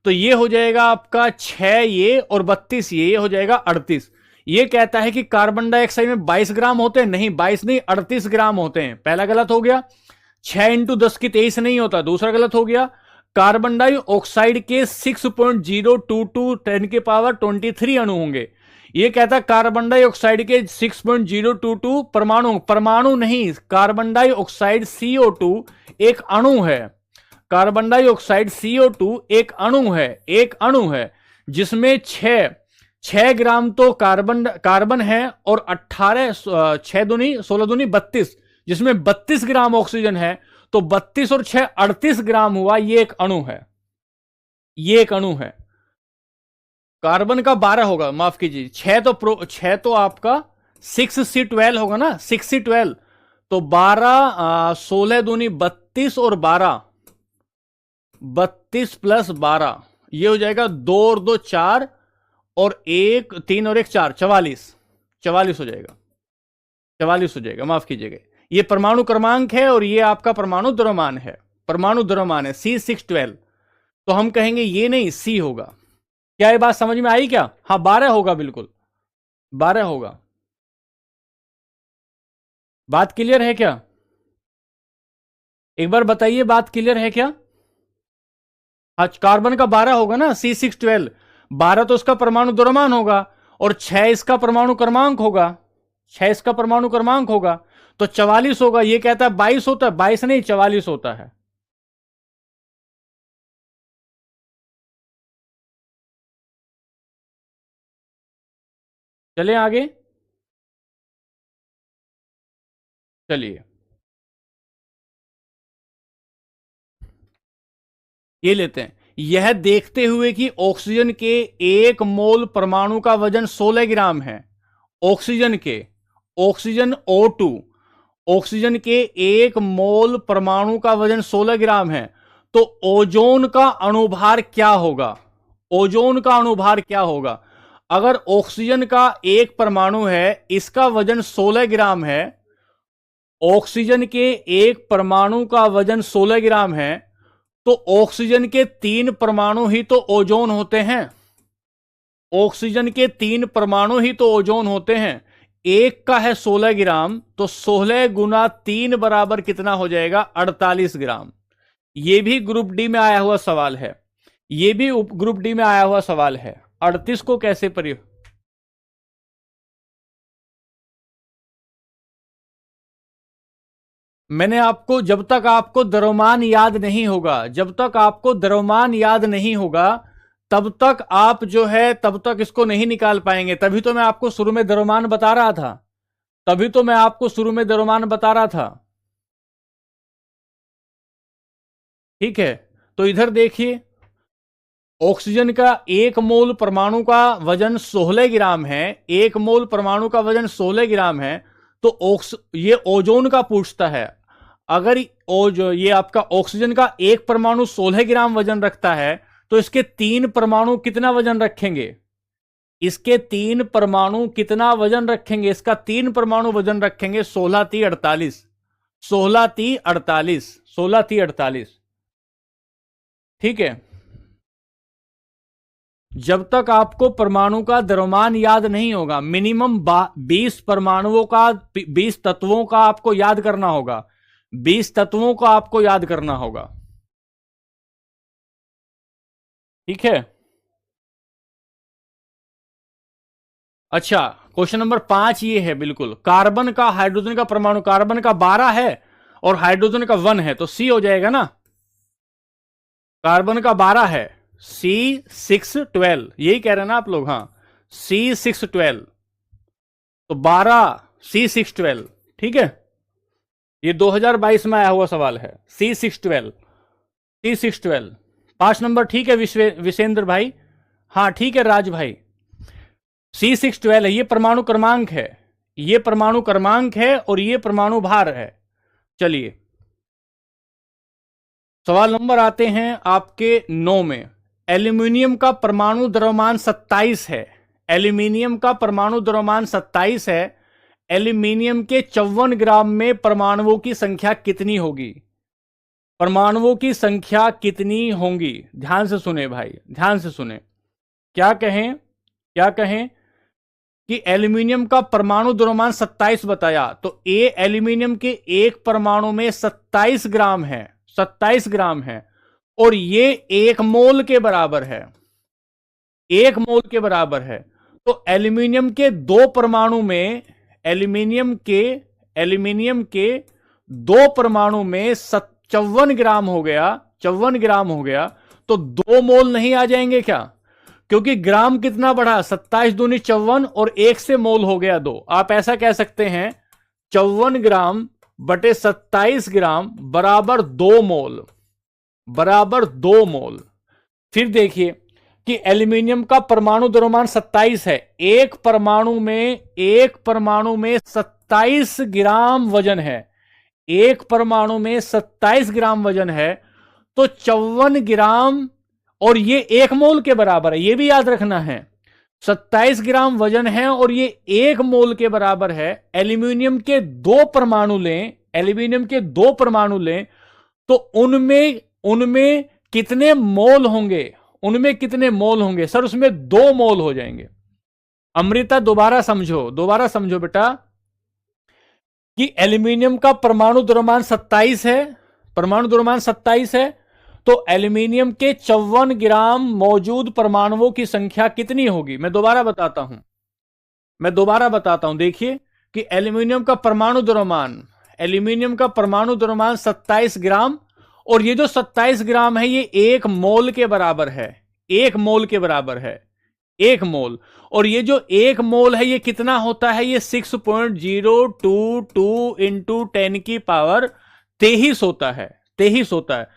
तो ये हो जाएगा आपका 6 ये और 32 ये हो जाएगा 38। ये कहता है कि कार्बन डाइऑक्साइड में 22 ग्राम होते हैं, नहीं 22 नहीं 38 ग्राम होते हैं। पहला गलत हो गया। 6 इंटू 10 की 23 नहीं होता, दूसरा गलत हो गया। कार्बन डाइऑक्साइड के 6.022 10 के पावर 23 अणु होंगे। यह कहता है कार्बन डाइऑक्साइड के 6.022 परमाणु नहीं, कार्बन डाइऑक्साइड CO2 एक अणु है। कार्बन डाइऑक्साइड CO2 एक अणु है, एक अणु है जिसमें 6 ग्राम तो कार्बन है और 18, 6 दूनी 16 दूनी 32, जिसमें 32 ग्राम ऑक्सीजन है। तो 32 और 6 38 ग्राम हुआ। ये एक अणु है, ये एक अणु है। कार्बन का 12 होगा, माफ कीजिए, 6 तो आपका 6C12 होगा ना, 6C12। तो 12, 16 दूनी 32 और 12, 32 प्लस 12 ये हो जाएगा 2 और 2 4 और 1 3 और 1 4, 44 हो जाएगा, 44 हो जाएगा, माफ कीजिएगा। ये परमाणु क्रमांक है और ये आपका परमाणु द्रव्यमान है, परमाणु द्रव्यमान है C612। तो हम कहेंगे ये नहीं, C होगा। क्या ये बात समझ में आई क्या? हाँ 12 होगा, बिल्कुल 12 होगा। बात क्लियर है क्या? एक बार बताइए, बात क्लियर है क्या? हाँ, कार्बन का 12 होगा ना, C612। 12 तो उसका परमाणु द्रव्यमान होगा और 6 इसका परमाणु क्रमांक होगा, 6 इसका परमाणु क्रमांक होगा, तो 44 होगा। ये कहता है 22 होता है, 22 नहीं 44 होता है। चलें आगे, चलिए ये लेते हैं। यह देखते हुए कि ऑक्सीजन के 1 मोल परमाणु का वजन 16 ग्राम है, ऑक्सीजन के ऑक्सीजन O2, ऑक्सीजन के 1 मोल परमाणु का वजन 16 ग्राम है, तो ओजोन का अणुभार क्या होगा? ओजोन का अणुभार क्या होगा? अगर ऑक्सीजन का एक परमाणु है, इसका वजन 16 ग्राम है, ऑक्सीजन के एक परमाणु का वजन 16 ग्राम है, तो ऑक्सीजन के 3 परमाणु ही तो ओजोन होते हैं। ऑक्सीजन के 3 परमाणु ही तो ओजोन होते हैं। एक का है 16 ग्राम, तो 16 गुना 3 बराबर कितना हो जाएगा? 48 ग्राम। यह भी ग्रुप डी में आया हुआ सवाल है, यह भी ग्रुप डी में आया हुआ सवाल है। 38 को कैसे मैंने आपको, जब तक आपको द्रव्यमान याद नहीं होगा, जब तक आपको द्रव्यमान याद नहीं होगा, तब तक आप जो है, तब तक इसको नहीं निकाल पाएंगे। तभी तो मैं आपको शुरू में द्रव्यमान बता रहा था, तभी तो मैं आपको शुरू में द्रव्यमान बता रहा था। ठीक है, तो इधर देखिए, ऑक्सीजन का 1 मोल परमाणु का वजन 16 ग्राम है, 1 मोल परमाणु का वजन 16 ग्राम है, तो ये ओजोन का पूछता है। अगर ये आपका ऑक्सीजन का एक परमाणु 16 ग्राम वजन रखता है, तो इसके 3 परमाणु कितना वजन रखेंगे? इसके 3 परमाणु कितना वजन रखेंगे? इसका 3 परमाणु वजन रखेंगे 16 × 48, 16 × 48, 16 × 48। ठीक है, जब तक आपको परमाणु का द्रव्यमान याद नहीं होगा, मिनिमम 20 परमाणुओं का, 20 तत्वों का आपको याद करना होगा, 20 तत्वों को आपको याद करना होगा। ठीक है, अच्छा, क्वेश्चन नंबर 5 ये है, बिल्कुल कार्बन का, हाइड्रोजन का परमाणु, कार्बन का 12 है और हाइड्रोजन का 1 है, तो सी हो जाएगा ना। कार्बन का 12 है, C612, यही कह रहे हैं ना आप लोग? हाँ, C612, तो 12 C612। ठीक है, ये 2022 में आया हुआ सवाल है, C612, C612। 5 नंबर ठीक है विशेंद्र भाई, हाँ ठीक है राज भाई, C612 है, ये परमाणु क्रमांक है, ये परमाणु क्रमांक है और ये परमाणु भार है। चलिए सवाल नंबर आते हैं आपके 9 में। एल्यूमिनियम का परमाणु द्रव्यमान 27 है, एल्यूमिनियम का परमाणु द्रव्यमान 27 है, एल्यूमिनियम के 54 ग्राम में परमाणुओं की संख्या कितनी होगी? परमाणुओं की संख्या कितनी होंगी? ध्यान से सुने भाई, ध्यान से सुने। क्या कहें, क्या कहें कि एल्यूमिनियम का परमाणु द्रव्यमान 27 बताया, तो ए एल्यूमिनियम के एक परमाणु में 27 ग्राम है, 27 ग्राम है, और ये 1 मोल के बराबर है, 1 मोल के बराबर है। तो एल्यूमिनियम के 2 परमाणु में, एल्यूमिनियम के 2 परमाणु में 54 ग्राम हो गया, 54 ग्राम हो गया, तो 2 मोल नहीं आ जाएंगे क्या? क्योंकि ग्राम कितना बढ़ा, 27 दूनी 54 और 1 से मोल हो गया 2। आप ऐसा कह सकते हैं 54 ग्राम बटे 27 ग्राम बराबर 2 मोल, बराबर 2 मोल। फिर देखिए कि एल्यूमिनियम का परमाणु द्रव्यमान 27 है, एक परमाणु में 27 ग्राम वजन है, एक परमाणु में 27 ग्राम वजन है, तो 54 ग्राम और ये 1 मोल के बराबर है, ये भी याद रखना है। 27 ग्राम वजन है और ये 1 मोल के बराबर है। एल्यूमिनियम के 2 परमाणु लें, एल्यूमिनियम के 2 परमाणु लें, तो उनमें कितने मोल होंगे? उनमें कितने मोल होंगे? सर उसमें 2 मोल हो जाएंगे। अमृता दोबारा समझो बेटा, कि एल्यूमिनियम का परमाणु द्रव्यमान 27 है, परमाणु द्रव्यमान 27 है, तो एल्यूमिनियम के 54 ग्राम मौजूद परमाणुओं की संख्या कितनी होगी? मैं दोबारा बताता हूं, देखिए कि एल्यूमिनियम का परमाणु द्रव्यमान 27 ग्राम, और ये जो 27 ग्राम है ये 1 मोल के बराबर है, 1 मोल के बराबर है, 1 मोल। और ये जो 1 मोल है ये कितना होता है? ये 6.022 इंटू 10 की पावर 23 होता है, 23 होता है।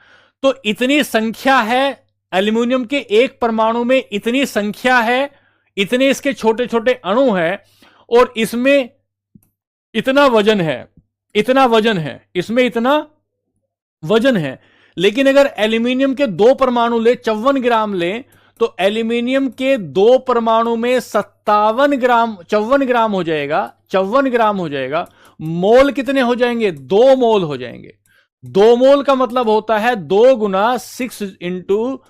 तो इतनी संख्या है एल्यूमिनियम के एक परमाणु में, इतनी संख्या है, इतने इसके छोटे छोटे अणु हैं, और इसमें इतना वजन है, इतना वजन है इसमें, इतना वजन है। लेकिन अगर एल्यूमिनियम के 2 परमाणु ले, 54 ग्राम ले, तो एल्यूमिनियम के 2 परमाणु में 57 ग्राम, 54 ग्राम हो जाएगा, 54 ग्राम हो जाएगा। मोल कितने हो जाएंगे? 2 मोल हो जाएंगे। 2 मोल का मतलब होता है 2 गुना 6 इंटू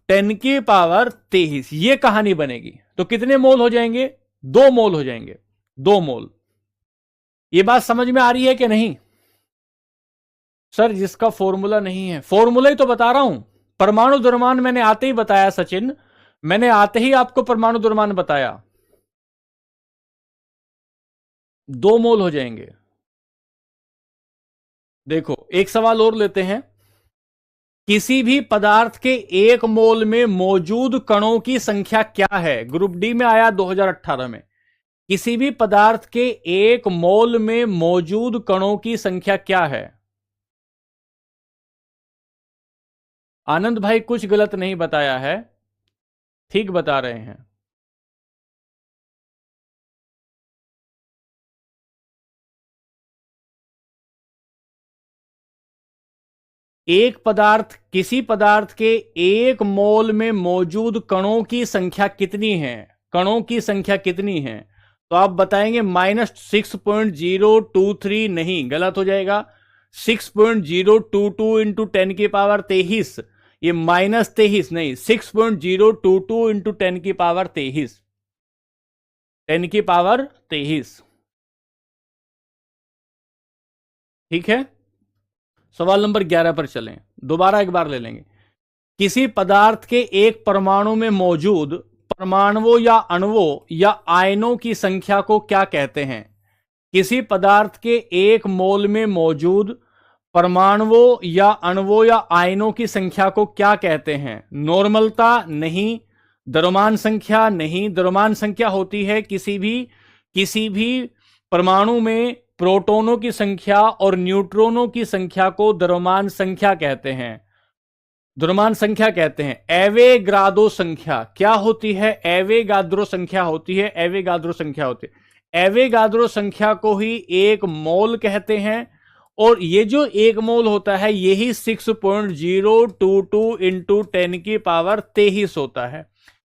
10⁻23। ये कहानी बनेगी। तो कितने मोल हो जाएंगे? 2 मोल हो जाएंगे, 2 मोल। ये बात समझ में आ रही है कि नहीं? सर जिसका फॉर्मूला नहीं है, फॉर्मूला ही तो बता रहा हूं। परमाणु द्रव्यमान मैंने आते ही बताया सचिन, मैंने आते ही आपको परमाणु द्रव्यमान बताया। 2 मोल हो जाएंगे। देखो एक सवाल और लेते हैं। किसी भी पदार्थ के 1 मोल में मौजूद कणों की संख्या क्या है? ग्रुप डी में आया 2018 में। किसी भी पदार्थ के 1 मोल में मौजूद कणों की संख्या क्या है? आनंद भाई कुछ गलत नहीं बताया है, ठीक बता रहे हैं। एक पदार्थ, किसी पदार्थ के 1 मोल में मौजूद कणों की संख्या कितनी है? कणों की संख्या कितनी है? तो आप बताएंगे -6.023। नहीं, गलत हो जाएगा। 6.022 इंटू 10⁻23। ये -23 नहीं, 6.022 इंटू 10⁻23, 10⁻23। ठीक है। सवाल नंबर 11 पर चलें, दोबारा एक बार ले लेंगे। किसी पदार्थ के 1 परमाणु में मौजूद परमाणुओं या अणुओं या आयनों की संख्या को क्या कहते हैं? किसी पदार्थ के 1 मोल में मौजूद परमाणुओं या अणुओं या आयनों की संख्या को क्या कहते हैं? नॉर्मलता? नहीं। द्रव्यमान संख्या? नहीं। द्रव्यमान संख्या होती है किसी भी परमाणु में प्रोटॉनों की संख्या और न्यूट्रॉनों की संख्या को द्रव्यमान संख्या कहते हैं। द्रव्यमान संख्या कहते हैं। एवोगाद्रो संख्या क्या होती है? एवोगाद्रो संख्या होती है, एवोगाद्रो संख्या होती है। एवोगाद्रो संख्या को ही 1 मोल कहते हैं। और ये जो 1 मोल होता है यही 6.022 इंटू 10⁻23 होता है,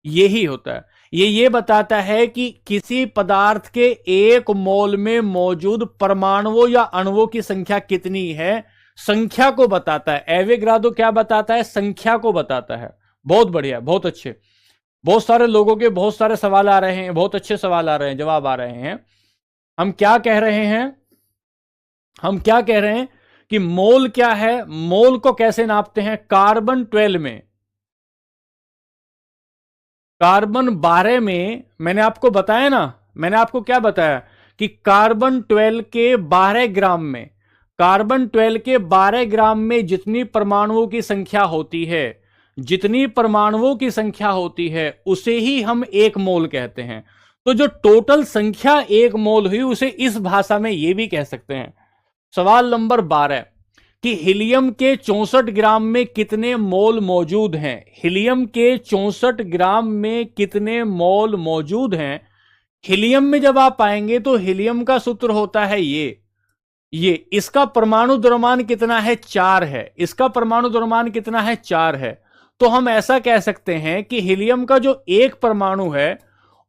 यही होता है। ये बताता है कि किसी पदार्थ के 1 मोल में मौजूद परमाणुओं या अणुओं की संख्या कितनी है, संख्या को बताता है। एवोगाद्रो क्या बताता है? संख्या को बताता है। बहुत बढ़िया, बहुत अच्छे। बहुत सारे लोगों के बहुत सारे सवाल आ रहे हैं, बहुत अच्छे सवाल आ रहे हैं, जवाब आ रहे हैं। हम क्या कह रहे हैं? हम क्या कह रहे हैं कि मोल क्या है? मोल को कैसे नापते हैं? कार्बन 12 में, कार्बन 12 में मैंने आपको बताया ना, मैंने आपको क्या बताया कि कार्बन 12 के 12 ग्राम में, कार्बन 12 के 12 ग्राम में जितनी परमाणुओं की संख्या होती है, जितनी परमाणुओं की संख्या होती है उसे ही हम 1 मोल कहते हैं। तो जो टोटल संख्या 1 मोल हुई उसे इस भाषा में यह भी कह सकते हैं। सवाल नंबर 12 कि हीलियम के 64 ग्राम में कितने मोल मौजूद हैं? हीलियम के 64 ग्राम में कितने मोल मौजूद हैं? हीलियम में जब आप आएंगे तो हीलियम का सूत्र होता है ये इसका परमाणु द्रव्यमान कितना है? 4 है। इसका परमाणु द्रव्यमान कितना है? 4 है। तो हम ऐसा कह सकते हैं कि हीलियम का जो 1 परमाणु है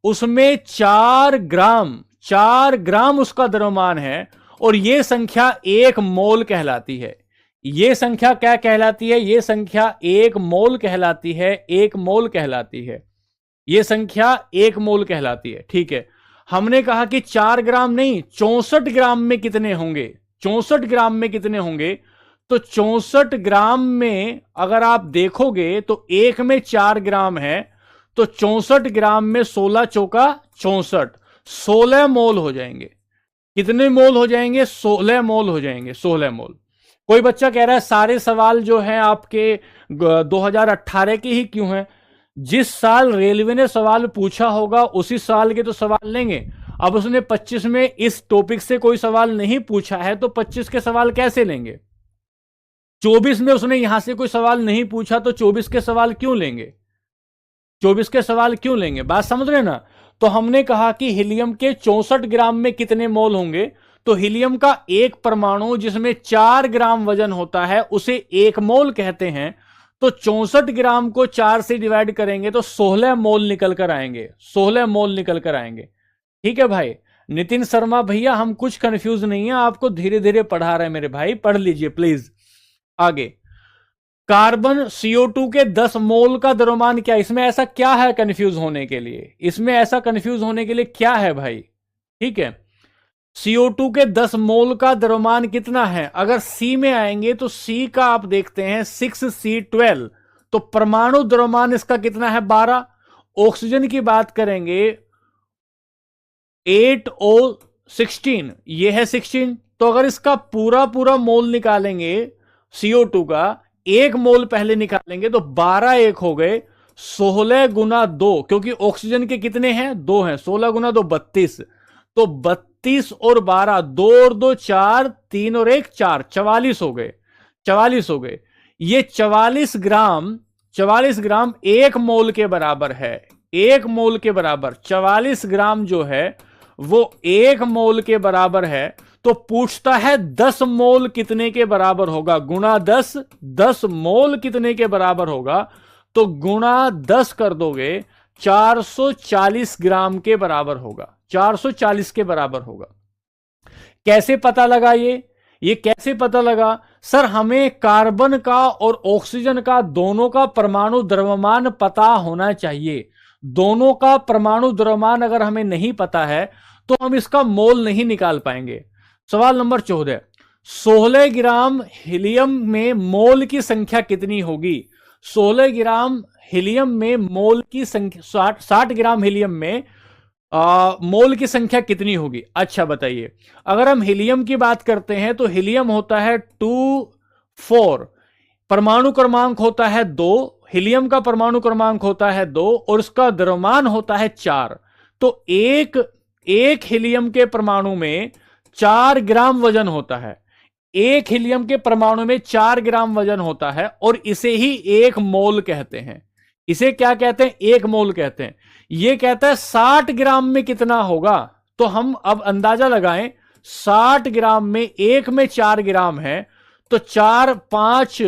उसमें 4 ग्राम उसका द्रव्यमान है। और यह संख्या 1 मोल कहलाती है। यह संख्या क्या कहलाती है? यह संख्या 1 मोल कहलाती है, 1 मोल कहलाती है। यह संख्या 1 मोल कहलाती है। ठीक है, हमने कहा कि 4 ग्राम नहीं, 64 ग्राम में कितने होंगे? 64 ग्राम में कितने होंगे? तो 64 ग्राम में अगर आप देखोगे तो 1 में 4 ग्राम है, तो 64 ग्राम में 16 चौका 64, 16 मोल हो जाएंगे। कितने मोल हो जाएंगे? 16 मोल हो जाएंगे, 16 मोल। कोई बच्चा कह रहा है सारे सवाल जो हैं आपके 2018 के ही क्यों हैं? जिस साल रेलवे ने सवाल पूछा होगा उसी साल के तो सवाल लेंगे। अब उसने 25 में इस टॉपिक से कोई सवाल नहीं पूछा है तो 25 के सवाल कैसे लेंगे? 24 में उसने यहां से कोई सवाल नहीं पूछा तो 24 के सवाल क्यों लेंगे? 24 के सवाल क्यों लेंगे? बात समझ रहे ना? तो हमने कहा कि हीलियम के 64 ग्राम में कितने मोल होंगे, तो हीलियम का एक परमाणु जिसमें 4 ग्राम वजन होता है उसे 1 मोल कहते हैं। तो 64 ग्राम को 4 से डिवाइड करेंगे तो 16 मोल निकल कर आएंगे, 16 मोल निकल कर आएंगे। ठीक है भाई। नितिन शर्मा भैया हम कुछ कंफ्यूज नहीं है, आपको धीरे धीरे पढ़ा रहे हैं मेरे भाई, पढ़ लीजिए प्लीज। आगे, कार्बन CO2 के 10 मोल का द्रव्यमान क्या, इसमें ऐसा क्या है कंफ्यूज होने के लिए, इसमें ऐसा कंफ्यूज होने के लिए क्या है भाई। ठीक है, CO2 के 10 मोल का द्रव्यमान कितना है, अगर C में आएंगे तो C का आप देखते हैं 6C12, तो परमाणु द्रव्यमान इसका कितना है 12। ऑक्सीजन की बात करेंगे 8O16, ये है 16, तो अगर इसका पूरा पूरा मोल निकालेंगे CO2 का, एक मोल पहले निकालेंगे तो 12 एक हो गए, 16 गुना 2, क्योंकि ऑक्सीजन के कितने हैं 2 हैं, 16 गुना 2 32, तो 32 और 12, 2 और 2 4, 3 और 1 4, 44 हो गए, 44 हो गए। ये 44 ग्राम एक मोल के बराबर है, एक मोल के बराबर 44 ग्राम जो है वो एक मोल के बराबर है। तो पूछता है 10 मोल कितने के बराबर होगा, गुना 10, 10 मोल कितने के बराबर होगा, तो गुना 10 कर दोगे 440 ग्राम के बराबर होगा, 440 के बराबर होगा। कैसे पता लगा ये कैसे पता लगा सर, हमें कार्बन का और ऑक्सीजन का दोनों का परमाणु द्रव्यमान पता होना चाहिए। दोनों का परमाणु द्रव्यमान अगर हमें नहीं पता है तो हम इसका मोल नहीं निकाल पाएंगे। सवाल नंबर 14, 16 ग्राम हीलियम में मोल की संख्या कितनी होगी। 16 ग्राम हीलियम में मोल की संख्या, 60 ग्राम हीलियम में मोल की संख्या कितनी होगी। अच्छा बताइए, अगर हम हीलियम की बात करते हैं तो हीलियम होता है 2,4, परमाणु क्रमांक होता है 2, हीलियम का परमाणु क्रमांक होता है 2 और उसका द्रव्यमान होता है 4। तो एक हीलियम के परमाणु में 4 ग्राम वजन होता है, एक हीलियम के परमाणु में 4 ग्राम वजन होता है और इसे ही 1 मोल कहते हैं। इसे क्या कहते हैं, 1 मोल कहते हैं। ये कहता है 60 ग्राम में कितना होगा, तो हम अब अंदाजा लगाएं, 60 ग्राम में एक में 4 ग्राम है, तो 4 5,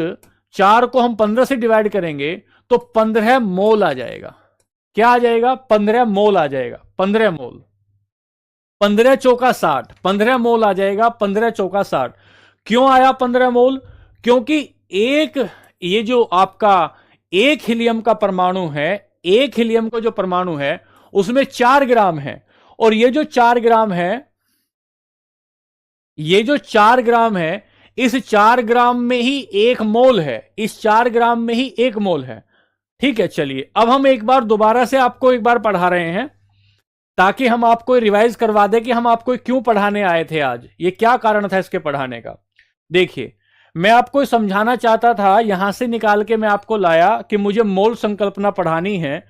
4 को हम 15 से डिवाइड करेंगे तो 15 मोल आ जाएगा। क्या आ जाएगा, 15 मोल आ जाएगा, 15 मोल, 15 चौका 60, 15 मोल आ जाएगा, 15 चौका 60। क्यों आया 15 मोल, क्योंकि ये जो आपका एक हीलियम का परमाणु है, एक हीलियम का जो परमाणु है उसमें 4 ग्राम है, और ये जो 4 ग्राम है, ये जो 4 ग्राम है, इस 4 ग्राम में ही 1 मोल है, इस 4 ग्राम में ही 1 मोल है। ठीक है, चलिए अब हम एक बार दोबारा से आपको एक बार पढ़ा रहे हैं ताकि हम आपको रिवाइज करवा दें कि हम आपको क्यों पढ़ाने आए थे आज, ये क्या कारण था इसके पढ़ाने का। देखिए, मैं आपको समझाना चाहता था, यहां से निकाल के मैं आपको लाया कि मुझे मोल संकल्पना पढ़ानी है,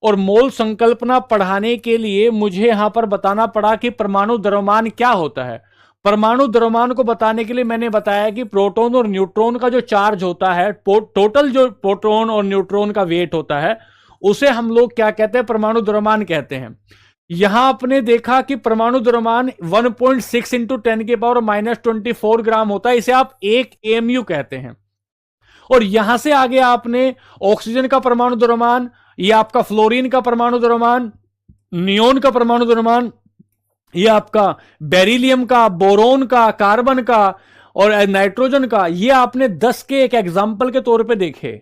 और मोल संकल्पना पढ़ाने के लिए मुझे यहां पर बताना पड़ा कि परमाणु द्रव्यमान क्या होता है। परमाणु द्रव्यमान को बताने के लिए मैंने बताया कि प्रोटॉन और न्यूट्रॉन का जो चार्ज होता है, टोटल जो प्रोटॉन और न्यूट्रॉन का वेट होता है, उसे हम लोग क्या कहते हैं, परमाणु द्रव्यमान कहते हैं। यहां आपने देखा कि परमाणु द्रव्यमान 1.6 इंटू 10 के पावर -24 ग्राम होता है, इसे आप 1 AMU कहते हैं। और यहां से आगे आपने ऑक्सीजन का परमाणु द्रव्यमान, ये आपका फ्लोरीन का परमाणु द्रव्यमान, नियोन का परमाणु द्रव्यमान, ये आपका बेरिलियम का, बोरोन का, कार्बन का और नाइट्रोजन का, ये आपने 10 के एक एग्जाम्पल के तौर पे देखे।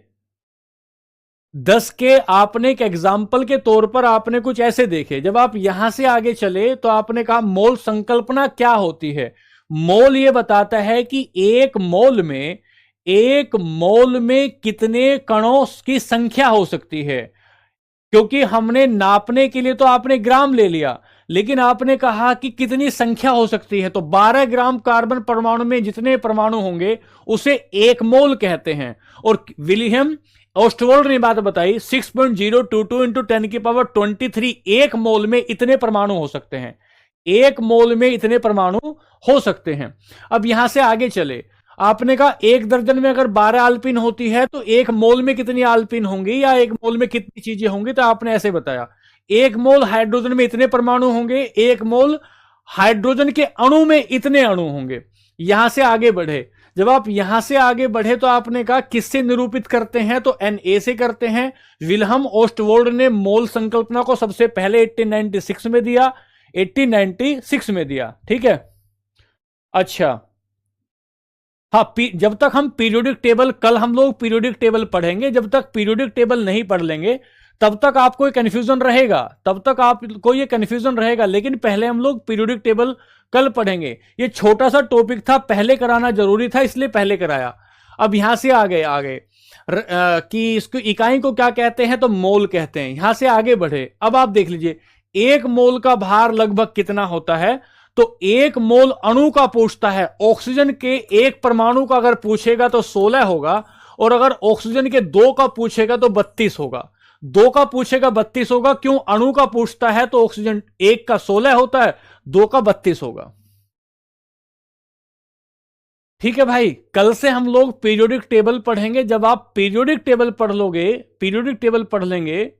10 के आपने एक एग्जाम्पल के तौर पर आपने कुछ ऐसे देखे। जब आप यहां से आगे चले तो आपने कहा मोल संकल्पना क्या होती है। मोल ये बताता है कि एक मोल में कितने कणों की संख्या हो सकती है। क्योंकि हमने नापने के लिए तो आपने ग्राम ले लिया, लेकिन आपने कहा कि कितनी संख्या हो सकती है, तो 12 ग्राम कार्बन परमाणु में जितने परमाणु होंगे उसे 1 मोल कहते हैं। और विलियम ओस्टवॉल्ड ने बात बताई 6.022 इंटू 10 की पावर 23, 1 मोल में इतने परमाणु हो सकते हैं, 1 मोल में इतने परमाणु हो सकते हैं। अब यहां से आगे चले, आपने कहा 1 दर्जन में अगर 12 आल्पिन होती है तो 1 मोल में कितनी आल्पिन होंगी या 1 मोल में कितनी चीजें होंगी, तो आपने ऐसे बताया 1 मोल हाइड्रोजन में इतने परमाणु होंगे, 1 मोल हाइड्रोजन के अणु में इतने अणु होंगे। यहां से आगे बढ़े, जब आप यहां से आगे बढ़े तो आपने कहा किससे निरूपित करते हैं, तो Na से करते हैं। विल्हम ओस्टवोल्ड ने मोल संकल्पना को सबसे पहले 1896 में दिया, 1896 में दिया, ठीक है। अच्छा, हाँ, जब तक हम पीरियोडिक टेबल, कल हम लोग पीरियोडिक टेबल पढ़ेंगे, जब तक पीरियोडिक टेबल नहीं पढ़ लेंगे तब तक आपको कंफ्यूजन रहेगा, तब तक आपको ये कंफ्यूजन रहेगा। लेकिन पहले हम लोग पीरियोडिक टेबल कल पढ़ेंगे। ये छोटा सा टॉपिक था, पहले कराना जरूरी था, इसलिए पहले कराया। अब यहां से आगे कि इसको इकाई को क्या कहते हैं, तो मोल कहते हैं। यहां से आगे बढ़े, अब आप देख लीजिए 1 मोल का भार लगभग कितना होता है, तो 1 मोल अणु का पूछता है। ऑक्सीजन के 1 परमाणु का अगर पूछेगा तो 16 होगा, और अगर ऑक्सीजन के 2 का पूछेगा तो 32 होगा। 2 का पूछेगा 32 होगा, क्यों, अणु का पूछता है तो ऑक्सीजन 1 का 16 होता है, 2 का 32 होगा। ठीक है भाई, कल से हम लोग पीरियोडिक टेबल पढ़ेंगे। जब आप पीरियोडिक टेबल पढ़ लोगे, पीरियोडिक टेबल पढ़ लेंगे,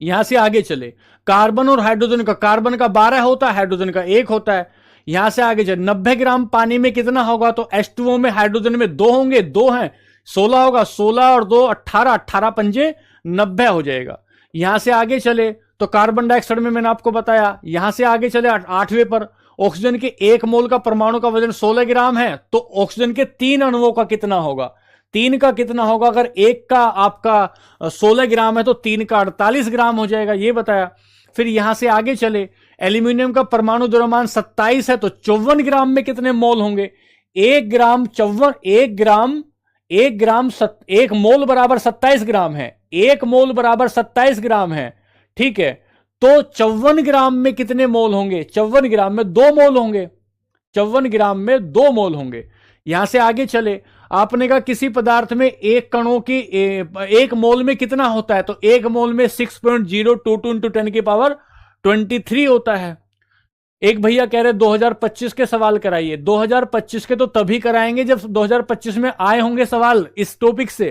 यहां से आगे चले, कार्बन और हाइड्रोजन का, कार्बन का 12 होता है, हाइड्रोजन का 1 होता है। यहां से आगे चले, 90 ग्राम पानी में कितना होगा, तो H2O में हाइड्रोजन में 2 होंगे, 2 हैं, 16 होगा, 16 और 2 18, 18 पंजे 90 हो जाएगा। यहां से आगे चले तो कार्बन डाइऑक्साइड में मैंने आपको बताया। यहां से आगे चले 8वें पर, ऑक्सीजन के 1 मोल का परमाणु का वजन 16 ग्राम है, तो ऑक्सीजन के 3 अणुओं का कितना होगा, 3 का कितना होगा, अगर 1 का आपका 16 ग्राम है तो 3 का 48 ग्राम हो जाएगा, ये बताया। फिर यहां से आगे चले, एल्यूमिनियम का परमाणु द्रव्यमान 27 है, तो 54 ग्राम में कितने मोल होंगे, 1 ग्राम 54, 1 मोल बराबर 27 ग्राम है, 1 मोल बराबर 27 ग्राम है, ठीक है। तो 54 ग्राम में कितने मोल होंगे, 54 ग्राम में 2 मोल होंगे, 54 ग्राम में 2 मोल होंगे। यहां से आगे चले, आपने कहा किसी पदार्थ में 1 कणों की 1 मोल में कितना होता है, तो 1 मोल में 6.022 इंटू 10 की पावर 23 होता है। एक भैया कह रहे 2025 के सवाल कराइए। 2025 के तो तभी कराएंगे जब 2025 में आए होंगे सवाल इस टॉपिक से।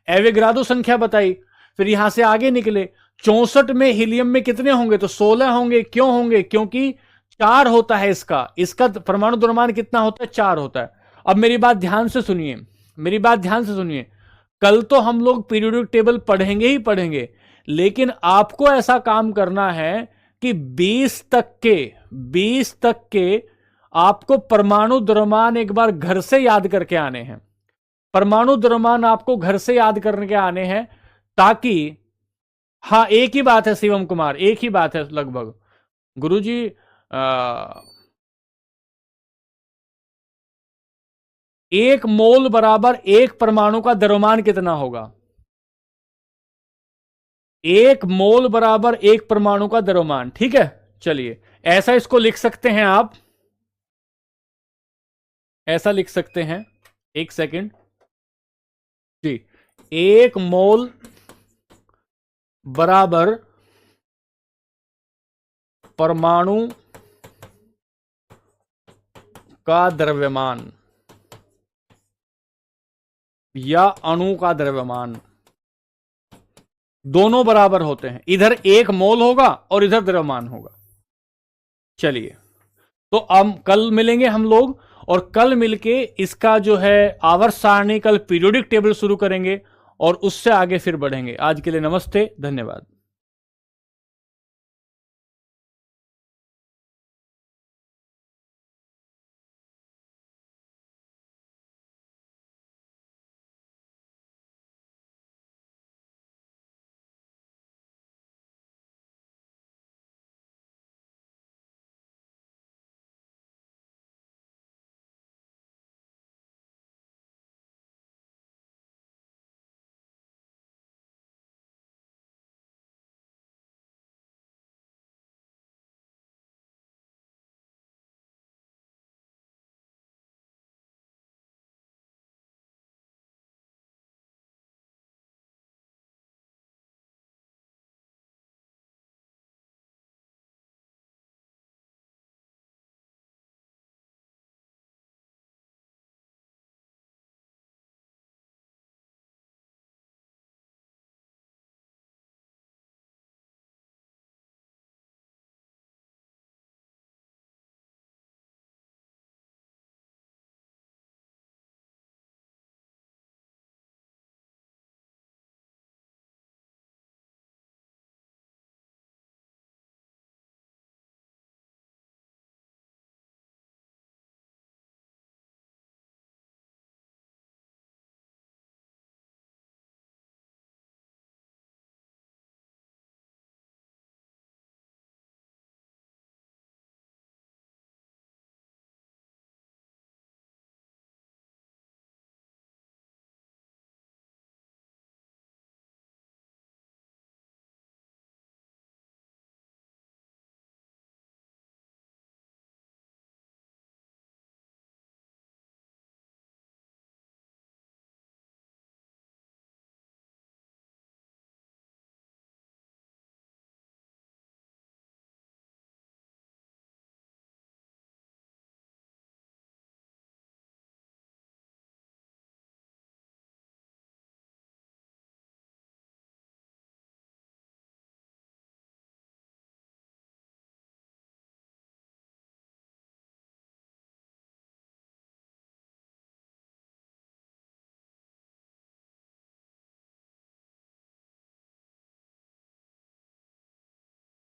एवोगाड्रो संख्या बताई, फिर यहां से आगे निकले, 64 में हीलियम में कितने होंगे, तो 16 होंगे। क्यों होंगे, क्योंकि 4 होता है इसका परमाणु द्रव्यमान कितना होता है, 4 होता है। अब मेरी बात ध्यान से सुनिए, मेरी बात ध्यान से सुनिए। कल तो हम लोग पीरियोडिक टेबल पढ़ेंगे ही पढ़ेंगे, लेकिन आपको ऐसा काम करना है कि 20 तक के आपको परमाणु द्रव्यमान एक बार घर से याद करके आने हैं। परमाणु द्रव्यमान आपको घर से याद करके आने हैं, ताकि, हाँ एक ही बात है शिवम कुमार, एक ही बात है लगभग गुरुजी। 1 मोल बराबर 1 परमाणु का द्रव्यमान कितना होगा, 1 मोल बराबर 1 परमाणु का द्रव्यमान, ठीक है। चलिए ऐसा इसको लिख सकते हैं आप, ऐसा लिख सकते हैं, एक सेकंड जी। 1 मोल बराबर परमाणु का द्रव्यमान या अणु का द्रव्यमान, दोनों बराबर होते हैं। इधर 1 मोल होगा और इधर द्रव्यमान होगा। चलिए, तो अब कल मिलेंगे हम लोग, और कल मिलके इसका जो है आवर्त सारणी, कल पीरियोडिक टेबल शुरू करेंगे और उससे आगे फिर बढ़ेंगे। आज के लिए नमस्ते, धन्यवाद।